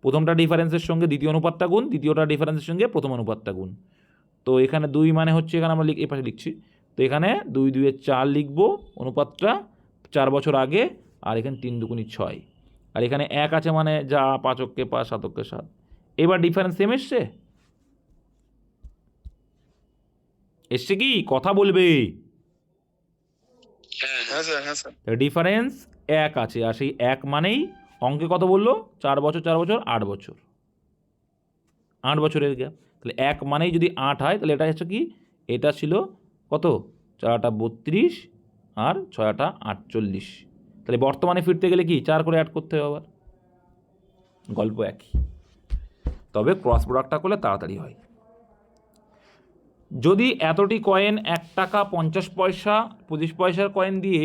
প্রথমটা ডিফারেন্সের সঙ্গে দ্বিতীয় অনুপাতটা গুণ, দ্বিতীয়টা ডিফারেন্সের সঙ্গে প্রথম অনুপাতটা গুণ। তো এখানে 2 মানে হচ্ছে, এখানে আমরা এই পাশে লিখছি, তো এখানে 2 2 4 লিখবো অনুপাতটা 4 বছর আগে, আর এখানে 3 2 6, আর এখানে 1 আছে মানে যা 5 অক্ষে 5 7 অক্ষে 7। এবার ডিফারেন্স সেম এসছে? এসছে কি? কথা বলবে। ডিফারেন্স 1 আছে, আর সেই 1 মানেই অঙ্কে কত বললো? 4 বছর 4 বছর 8 বছর, 8 বছরের গ্যাপ। তাহলে 1 মানেই যদি 8 হয়, তাহলে এটা হচ্ছে কি? এটা ছিল কত? 4 32 আর 6 48। তাহলে বর্তমানে ফিরতে গেলে কি 4 করে অ্যাড করতে হবে আবার। গল্প একই, তবে ক্রস প্রোডাক্টটা করলে তাড়াতাড়ি হয়। যদি এতটি কয়েন 1 টাকা 50 পয়সা 25 পয়সার কয়েন দিয়ে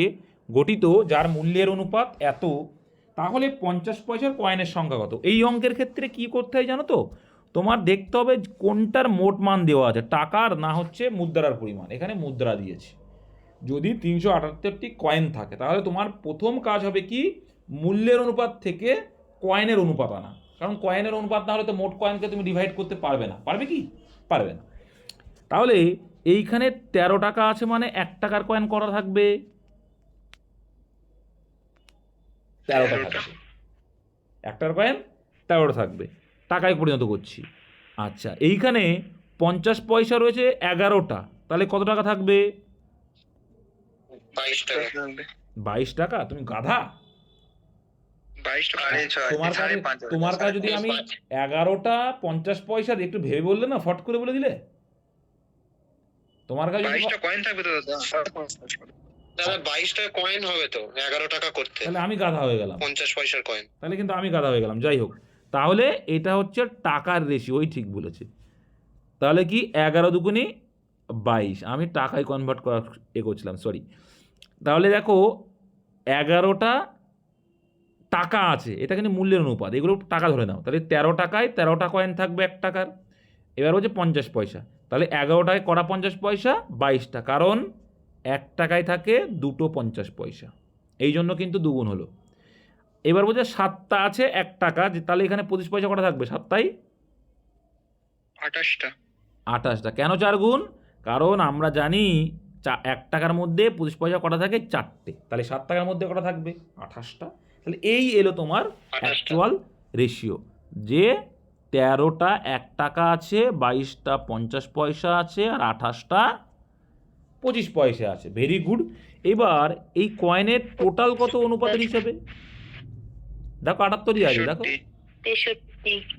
গঠিত, যার মূল্যের অনুপাত এত, তাহলে 50 পয়সার কয়েনের সংখ্যা কত? এই অঙ্কের ক্ষেত্রে কি করতে হয় জানো তো? তোমার দেখতে হবে কোনটার মোট মান দেওয়া আছে, টাকার না হচ্ছে মুদ্রার পরিমাণ। এখানে মুদ্রা দিয়েছে। যদি 378টি কয়েন থাকে, তাহলে তোমার প্রথম কাজ হবে কি? মূল্যের অনুপাত থেকে কয়েনের অনুপাত আনা, কারণ কয়েনের অনুপাত না হলে তো মোট কয়েনকে তুমি ডিভাইড করতে পারবে না। পারবে কি? পারবে না। তাহলে এইখানে 13 টাকা আছে মানে 1 টাকার কয়েন করা থাকবে 13টা থাকবে, 1 টাকার কয়েন 13টা থাকবে, টাকায় পরিণত করছি। আচ্ছা, এইখানে 50 পয়সা রয়েছে 11টা, তাহলে কত টাকা থাকবে? 22 টাকা। তুমি গাধা? তোমার কাছে যদি আমি 11টা 50 পয়সা একটু ভেবে বললে না, ফট করে বলে দিলে। তোমার কাছে 22টা কয়েন থাকবে তো দাদা, 22টা কয়েন হবে তো 11 টাকা করতে, তাহলে আমি গাধা হয়ে গেলাম। 50 পয়সার কয়েন, তাহলে কিন্তু আমি গাধা হয়ে গেলাম। যাই হোক, তাহলে এটা হচ্ছে টাকার রেশিও, ওই ঠিক বলেছে। তাহলে কি 11 দুগুণে 22, আমি টাকায় কনভার্ট করা করছিলাম, সরি। তাহলে দেখো 11টা টাকা আছে, এটা কিন্তু মূল্যের অনুপাত, এগুলো টাকা ধরে নাও। তাহলে 13 টাকায় 13টা কয়েন থাকবে 1 টাকার। এবার হচ্ছে 50 পয়সা, তাহলে 11 টাকায় করা 50 পয়সা 22টা, কারণ 1 টাকায় থাকে 2টো 50 পয়সা, এই জন্য কিন্তু দুগুণ হলো। এবার বলছে 7টা আছে 1 টাকা, তাহলে এখানে 25 পয়সা কটা থাকবে? 7টাই 28টা। কেন 4 গুণ? কারণ আমরা জানি 1 টাকার মধ্যে 25 পয়সা কটা থাকে? 4টে, তাহলে 7 টাকার মধ্যে কটা থাকবে? 28টা। তাহলে এই এলো তোমার অ্যাকচুয়াল রেশিও, যে 13টা 1 টাকা আছে, 22টা 50 পয়সা আছে, আর 28টা 25 পয়সা আছে। Very good. এবার এই কয়েনের টোটাল কত অনুপাতের হিসাবে? দেখো 78ই আসবে, দেখো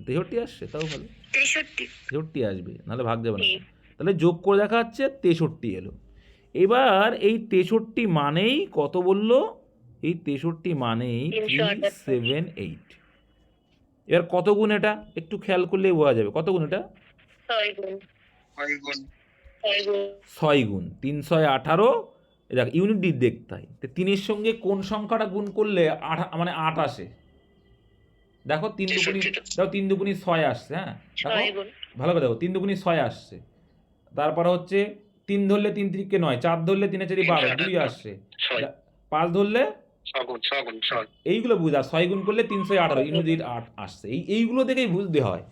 63 আসছে, তাও ভালো, 63 আসবে, নাহলে ভাগ যাবে না। তাহলে যোগ করে দেখা যাচ্ছে 63 এলো। এবার এই 63 মানেই কত বললো? এই 63 মানেই 378। এবার কত গুণ এটা একটু খেয়াল করলেই বোঝা যাবে। কত গুণ এটা? 6 গুণ। 318। দেখ ইউনিট ডিট দেখতে হয়, তো 3-এর সঙ্গে কোন সংখ্যাটা গুণ করলে 8 আসে? দেখো 3 দুগুণী, দেখো 3 দুগুণী 6 আসছে। হ্যাঁ দেখো ভালো করে দেখো, 3 দুগুণী 6 আসছে। তারপরে হচ্ছে 3 ধরলে 3 3 9, 4 ধরলে 3 4 12, 2 আসছে, 5 ধরলে এইগুলো বুঝা, 6 গুণ করলে 318, ইউনিট 8 আসছে। এইগুলো দেখেই বুঝতে হয়।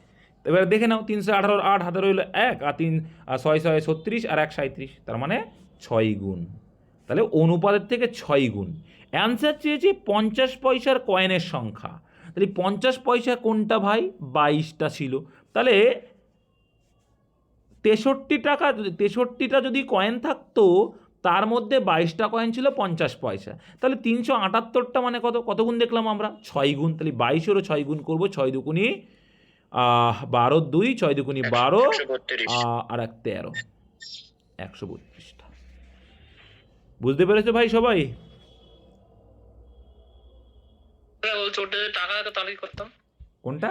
এবার দেখে নাও 318 8 হাতে রইল 1, আর 3 আর 6 6 36, আর 1 37, তার মানে 6 গুণ। তাহলে অনুপাতের থেকে 6 গুণ। অ্যান্সার চেয়েছে 50 পয়সার কয়েনের সংখ্যা। তাহলে 50 পয়সা কোনটা ভাই? 22টা ছিল। তাহলে 63টা যদি কয়েন থাকতো, তার মধ্যে 22টা কয়েন ছিল 50 পয়সা। তাহলে 378টা মানে কত? কত গুণ দেখলাম আমরা? 6 গুণ। তাহলে 22-এরও 6 গুণ করবো। 6 দুগুণি 12, 2, 6 দুগুণি 12, 132। আর 13, 132টা। বুঝতে পেরেছো ভাই সবাই? টাকা তো তাহলেই করতাম। কোনটা?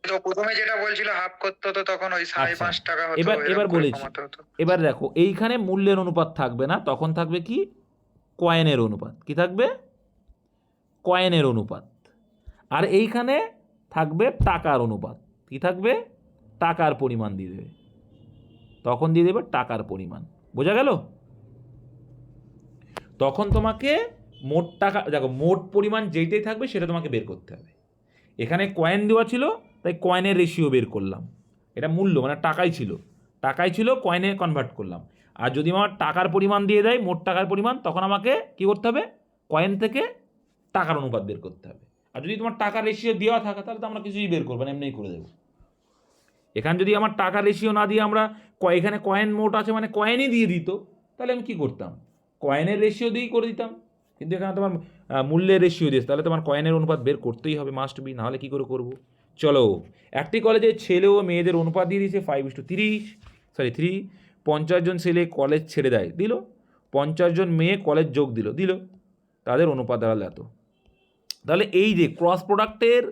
তো প্রথমে যেটা বলছিল হাফ করতে হতো, তখন ওই 5.5 টাকা হতো, এবার এরকম এবার করে বলেছি, কমাতে হতো। এবার দেখো এইখানে মূল্যের অনুপাত থাকবে না, তখন থাকবে কি? কয়েনের অনুপাত। কি থাকবে? কয়েনের অনুপাত। আর এইখানে থাকবে টাকার অনুপাত। কি থাকবে? টাকার পরিমাণ দিয়ে দেবে, তখন দিয়ে দেবে টাকার পরিমাণ। বোঝা গেল? তখন তোমাকে মোট টাকা, দেখো মোট পরিমাণ যেইটাই থাকবে সেটা তোমাকে বের করতে হবে। এখানে কয়েন দেওয়া ছিল, তাই কয়েনের রেশিও বের করলাম। এটা মূল্য মানে টাকাই ছিল, কয়েনে কনভার্ট করলাম। আর যদি আমার টাকার পরিমাণ দিয়ে দেয়, মোট টাকার পরিমাণ, তখন আমাকে কি করতে হবে? কয়েন থেকে টাকার অনুপাত বের করতে হবে। আর যদি তোমার টাকার রেশিও দেওয়া থাকে, তাহলে তো আমরা কিছুই বের করবো না, এমনিই করে দেবো। এখানে যদি আমার টাকার রেশিও না দিয়ে আমরা এখানে কয়েন মোট আছে মানে কয়েনই দিয়ে দিত, তাহলে আমি কি করতাম? কয়েনের রেশিও দিয়েই করে দিতাম। কিন্তু এখানে তোমার মূল্যের রেশিও দিয়েছে, তাহলে তোমার কয়েনের অনুপাত বের করতেই হবে, মাস্ট বি, নাহলে কী করে করবো? চলো, একটি কলেজে ছেলে ও মেয়েদের অনুপাত দিয়ে দিয়েছে 5:3। 50 জন ছেলে কলেজ ছেড়ে দেয়, দিল। 50 জন মেয়ে কলেজ যোগ দিল। তাদের অনুপাত দাঁড়ালো এত। তাহলে এই যে ক্রস প্রোডাক্টের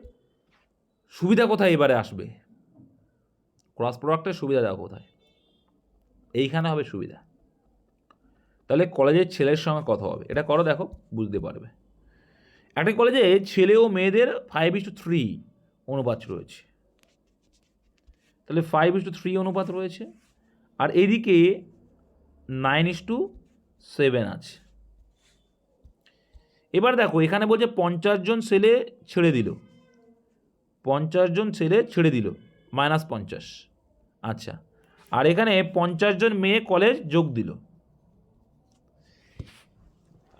সুবিধা কোথায় এবারে আসবে? ক্রস প্রোডাক্টের সুবিধা দেওয়া কোথায়? এইখানে হবে সুবিধা। তাহলে কলেজের ছেলের সঙ্গে কত হবে? এটা করো, দেখো বুঝতে পারবে। একটা কলেজে ছেলে ও মেয়েদের 5:3 অনুপাত রয়েছে। তাহলে 5:3 অনুপাত রয়েছে, আর এদিকে 9:7 আছে। এবার দেখো এখানে বলছে 50 জন ছেলে ছেড়ে দিল, 50 জন ছেলে ছেড়ে দিল, -50। আচ্ছা, আর এখানে 50 জন মেয়ে কলেজ যোগ দিল।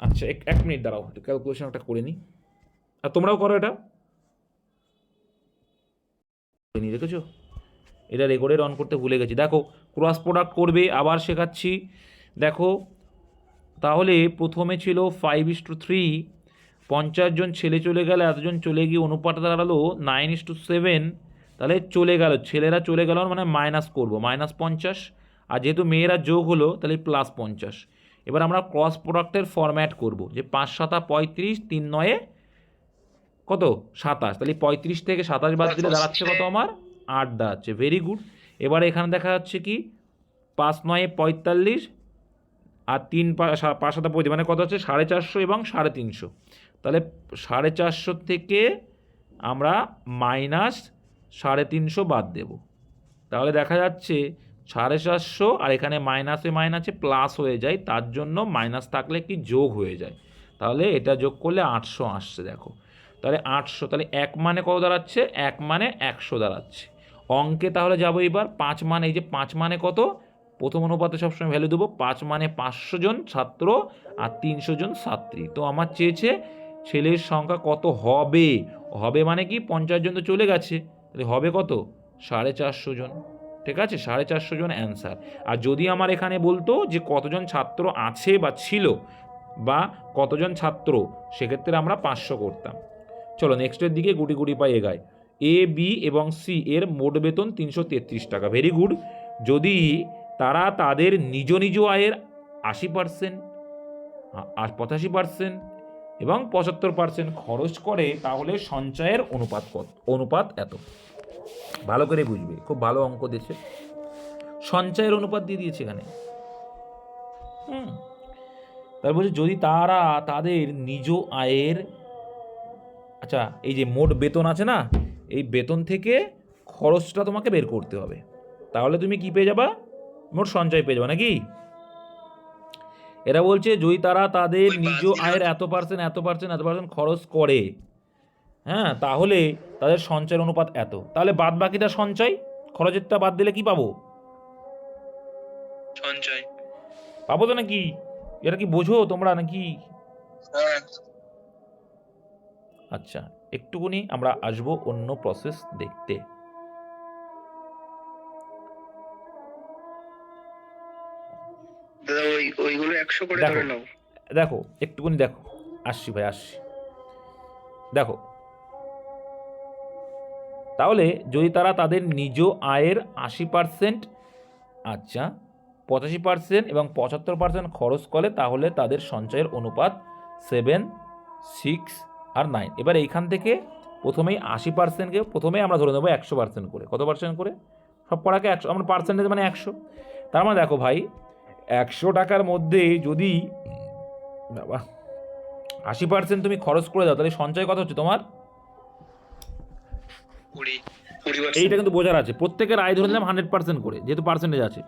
আচ্ছা, এক মিনিট দাঁড়াও, একটু ক্যালকুলেশন একটা করে নিই। আর তোমরাও করো এটা। দেখেছো, এটা রেকর্ডের অন করতে ভুলে গেছি। দেখো ক্রস প্রোডাক্ট করবে, আবার শেখাচ্ছি। দেখো তাহলে প্রথমে ছিল 5:3, 50 জন ছেলে চলে গেলে এতজন চলে গিয়ে অনুপাতটা দাঁড়ালো 9:7। তাহলে চলে গেল, ছেলেরা চলে গেল মানে মাইনাস করবো, -50। আর যেহেতু মেয়েরা যোগ হলো, তাহলে +50। এবার আমরা ক্রস প্রোডাক্টের ফরম্যাট করব, যে 5 7 35, 3 9 কত? 27। তাহলে 35 থেকে 27 বাদ দিলে দাঁড়াচ্ছে কত? আমার 8 দাঁড়াচ্ছে। Very good. এবার এখানে দেখা যাচ্ছে কি 5 9 45, আর 3 5 7 35, মানে কত হচ্ছে? 450 এবং 350। তাহলে 450 থেকে আমরা -350 বাদ দেব। তাহলে দেখা যাচ্ছে 450, আর এখানে মাইনাসে মাইনাসে প্লাস হয়ে যায়, তার জন্য মাইনাস থাকলে কি যোগ হয়ে যায়। তাহলে এটা যোগ করলে 800 আসছে। দেখো তাহলে 800, তাহলে 1 মানে কত দাঁড়াচ্ছে? 1 মানে 100 দাঁড়াচ্ছে। অঙ্কে তাহলে যাবো এবার 5 মানে, এই যে 5 মানে কত? প্রথম অনুপাতে সবসময় ভ্যালু দেবো। 5 মানে 500 জন ছাত্র আর 300 জন ছাত্রী। তো আমার চেয়েছে ছেলের সংখ্যা কত হবে। হবে মানে কি 50 জন তো চলে গেছে, তাহলে হবে কত? 450 জন। ঠিক আছে, 450 জন অ্যান্সার। আর যদি আমার এখানে বলতো যে কতজন ছাত্র আছে বা ছিল, বা কতজন ছাত্র, সেক্ষেত্রে আমরা 500 করতাম। চলো নেক্সটের দিকে গুটি গুটি পাই এগায়। এ, বি এবং সি এর মোট বেতন 333 টাকা। Very good. যদি তারা তাদের নিজ নিজ আয়ের 80%, 85% এবং 75% খরচ করে, তাহলে সঞ্চয়ের অনুপাত এত। ভালো করে বুঝবে, খুব ভালো অঙ্ক দিয়েছে। সঞ্চয়ের অনুপাত দিয়ে দিয়েছে এখানে। তারপর বলছে যদি তারা তাদের নিজ আয়ের, আচ্ছা এই যে মোট বেতন আছে না, এই বেতন থেকে খরচটা তোমাকে বের করতে হবে, তাহলে তুমি কি পেয়ে যাবা? মোট সঞ্চয় পেয়ে যাবা নাকি। এরা বলছে যদি তারা তাদের নিজ আয়ের এত% খরচ করে, হ্যাঁ, তাহলে তাদের সঞ্চয়ের অনুপাত এত। তাহলে বাদ বাকিটা সঞ্চয়, খরচেরটা বাদ দিলে কি পাবো? সঞ্চয় পাবো তো নাকি? এটা কি বোঝো তোমরা নাকি? হ্যাঁ, আচ্ছা, একটুখানি আমরা আসবো অন্য প্রসেস দেখতে। দাদা ওইগুলো 100 করে দেখো ধরে নাও। দেখো একটুখানি দেখো, আসছি ভাই আসছি। দেখো, তাহলে যদি তারা তাদের নিজ আয়ের 80%, আচ্ছা 85% এবং 75% খরচ করে, তাহলে তাদের সঞ্চয়ের অনুপাত 7, 6 আর 9। এবার এইখান থেকে প্রথমেই 80%কে প্রথমেই আমরা ধরে নেবো 100% করে। কত পার্সেন্ট করে? সব পড়াকে 100, আমরা পার্সেন্টেজ মানে 100। তার মানে দেখো ভাই, 100 টাকার মধ্যে যদি বাবা 80% তুমি খরচ করে দাও, তাহলে সঞ্চয় কত হচ্ছে তোমার? 20%। এইটা কিন্তু বোঝার আছে। প্রত্যেকের আয় ধরে নিলাম 100% করে, যেহেতু পার্সেন্টেজ আছে,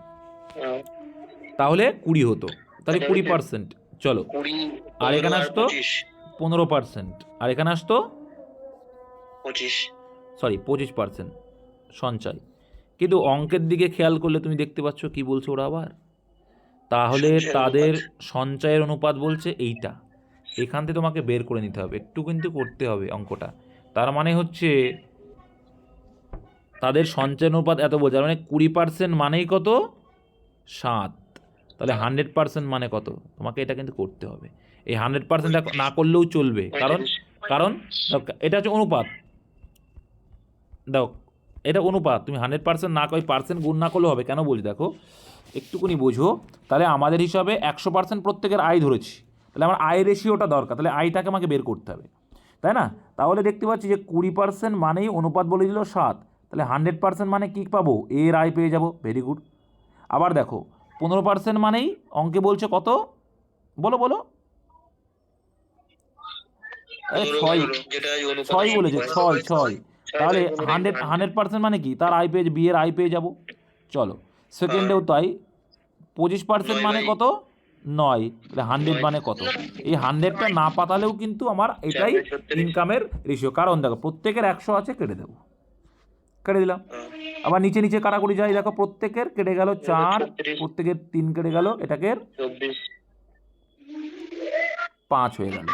হ্যাঁ, তাহলে 20 হতো। তাহলে 20%, চলো। 20, আর 15 এখানে আর আসতো 25, 15%, আর এখানে আসতো 25। 25% সঞ্চয়। কিন্তু অঙ্কের দিকে খেয়াল করলে তুমি দেখতে পাচ্ছ কি বলছো ওরা আবার, তাহলে সঞ্চয়ের তাদের অনুপাত। সঞ্চয়ের অনুপাত বলছে এইটা। এখান থেকে তোমাকে বের করে নিতে হবে, একটু কিন্তু করতে হবে অঙ্কটা। তার মানে হচ্ছে তাদের সঞ্চয়ের অনুপাত এত বলছে, তার মানে 20% মানেই কত? 7। তাহলে 100% মানে কত? তোমাকে এটা কিন্তু করতে হবে। এই 100% না করলেও চলবে, কারণ কারণ এটা হচ্ছে অনুপাত। দেখো, এটা অনুপাত, তুমি 100% না করে পার্সেন্ট গুণ না করলেও হবে। কেন বলছি দেখো, একটুকুনি বোঝো। তাহলে আমাদের হিসাবে 100% প্রত্যেকের আয় ধরেছি, তাহলে আমার আয় রেশিওটা দরকার, তাহলে আয়টাকে আমাকে বের করতে হবে, তাই না? তাহলে দেখতে পাচ্ছি যে 20% মানেই অনুপাত বলে দিল 7, তাহলে 100% মানে কী পাবো? এর আয় পেয়ে যাব। Very good. আবার দেখো, 15% মানেই অঙ্কে বলছে কত? বলো বলো। আরে ছয়, ছয় বলেছে, ছয় ছয়। তাহলে 100% মানে কি? তার আয় পেয়ে, বিয়ের আয় পেয়ে যাব। চলো, সেকেন্ডেও তাই। 25% মানে কত? 9। তাহলে 100 মানে কত? এই 100টা না পাতালেও কিন্তু আমার এটাই ইনকামের রেশিও। কারণ দেখো, প্রত্যেকের 100 আছে, কেটে দেবো, কেটে দিলাম। আবার নিচে নিচে কাটাকুটি যাই, দেখো প্রত্যেকের কেটে গেল 4, প্রত্যেকের 3 কেটে গেল, এটাকে 5 হয়ে গেল।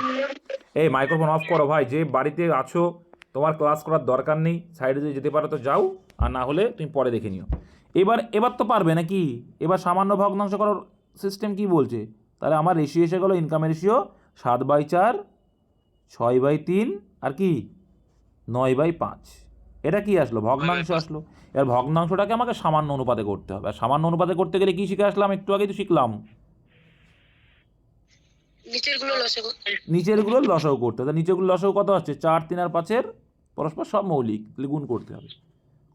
এই মাইক্রোফোন অফ করো ভাই, যে বাড়িতে আছো তোমার ক্লাস করার দরকার নেই, সাইডে যদি যেতে পারো তো যাও, আর না হলে তুমি পরে দেখে নিও। এবার তো পারবে নাকি? এবার সামান্য ভগ্নাংশ করার সিস্টেম কি বলছে? তাহলে আমার রেশিও এসে গেলো, ইনকামের রেশিও 7/4, 6/3 আর কি 9/5। এটা কি আসলো? ভগ্নাংশ আসলো। এবার ভগ্নাংশটাকে আমাকে সামান্য অনুপাতে করতে হবে। আর সামান্য অনুপাতে করতে গেলে কি শিখে আসলাম? একটু আগেই তো শিখলাম, নিচেরগুলো লসাগু করতে হবে। নিচেরগুলো লসাগু কত আসছে? 4, 3 আর 5-এর পরস্পর সব মৌলিক, তাহলে গুণ করতে হবে।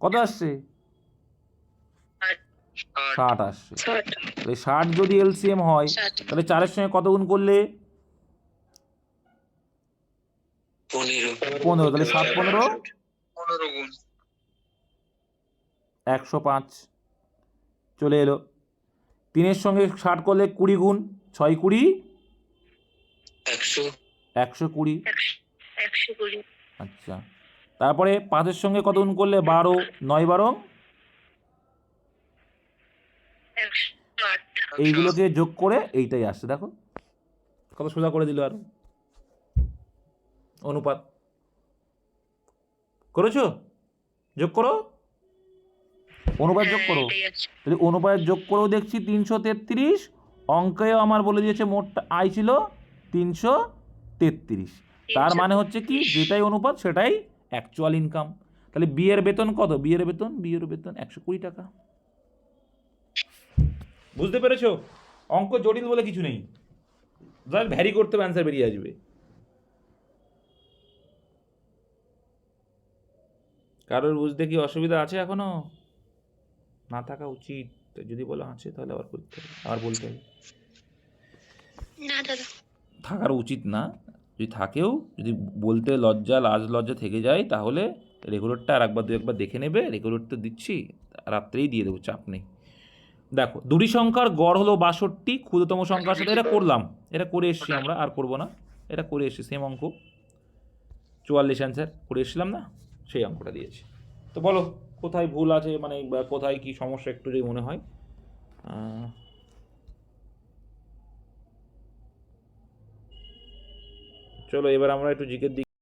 কত আসছে? 60 আসছে। তাহলে 60 যদি এলসিএম হয়, তাহলে 4-এর সঙ্গে কত গুণ করলে? 15। তাহলে 7, 15 গুণ 105 চলে এলো। 3-এর সঙ্গে 60 করলে 20 গুণ, 6, 20 120। আচ্ছা, তারপরে 5-এর সঙ্গে কত গুণ করলে? 12, 9, 12 এইগুলোকে যোগ করে এইটাই আসছে। দেখো কত সোজা করে দিল। আর অনুপাত করেছো? যোগ করো, অনুপাত যোগ করো। তাহলে অনুপাত যোগ করেও দেখছি 333। অঙ্কেও আমার বলে দিয়েছে মোট আয় ছিল 333। তার মানে হচ্ছে কি, যেটাই অনুপাত সেটাই অ্যাকচুয়াল ইনকাম। তাহলে বিয়ের বেতন কত? বিয়ের বেতন 120 টাকা। বুঝতে পেরেছো? অঙ্ক জটিল বলে কিছু নেই, জাস্ট ভ্যারি করতে হবে, অ্যান্সার বেরিয়ে আসবে। কারোর বুঝতে কি অসুবিধা আছে এখনো? না থাকা উচিত, যদি বলো আছে তাহলে আবার করতে হবে, আবার বলতে হবে। থাকার উচিত না, যদি থাকেও, যদি বলতে লাজ লজ্জা থেকে যায়, তাহলে রেগুলারটা আর একবার 2-1বার দেখে নেবে। রেগুলার তো দিচ্ছি, রাত্রেই দিয়ে দেবো, চাপ নেই। দেখো, দুটি সংখ্যার গড় হলো 62, ক্ষুদ্রতম সংখ্যার সাথে, এটা করলাম, এটা করে এসছি আমরা, আর করবো না, এটা করে এসছি সেম অঙ্ক। 44 অ্যান্সার করে এসেছিলাম না, সেই অঙ্কটা দিয়েছি। তো বলো কোথায় ভুল আছে, মানে কোথায় কি সমস্যা একটু যদি মনে হয়। চলো এবার আমরা একটু জিকের দিকে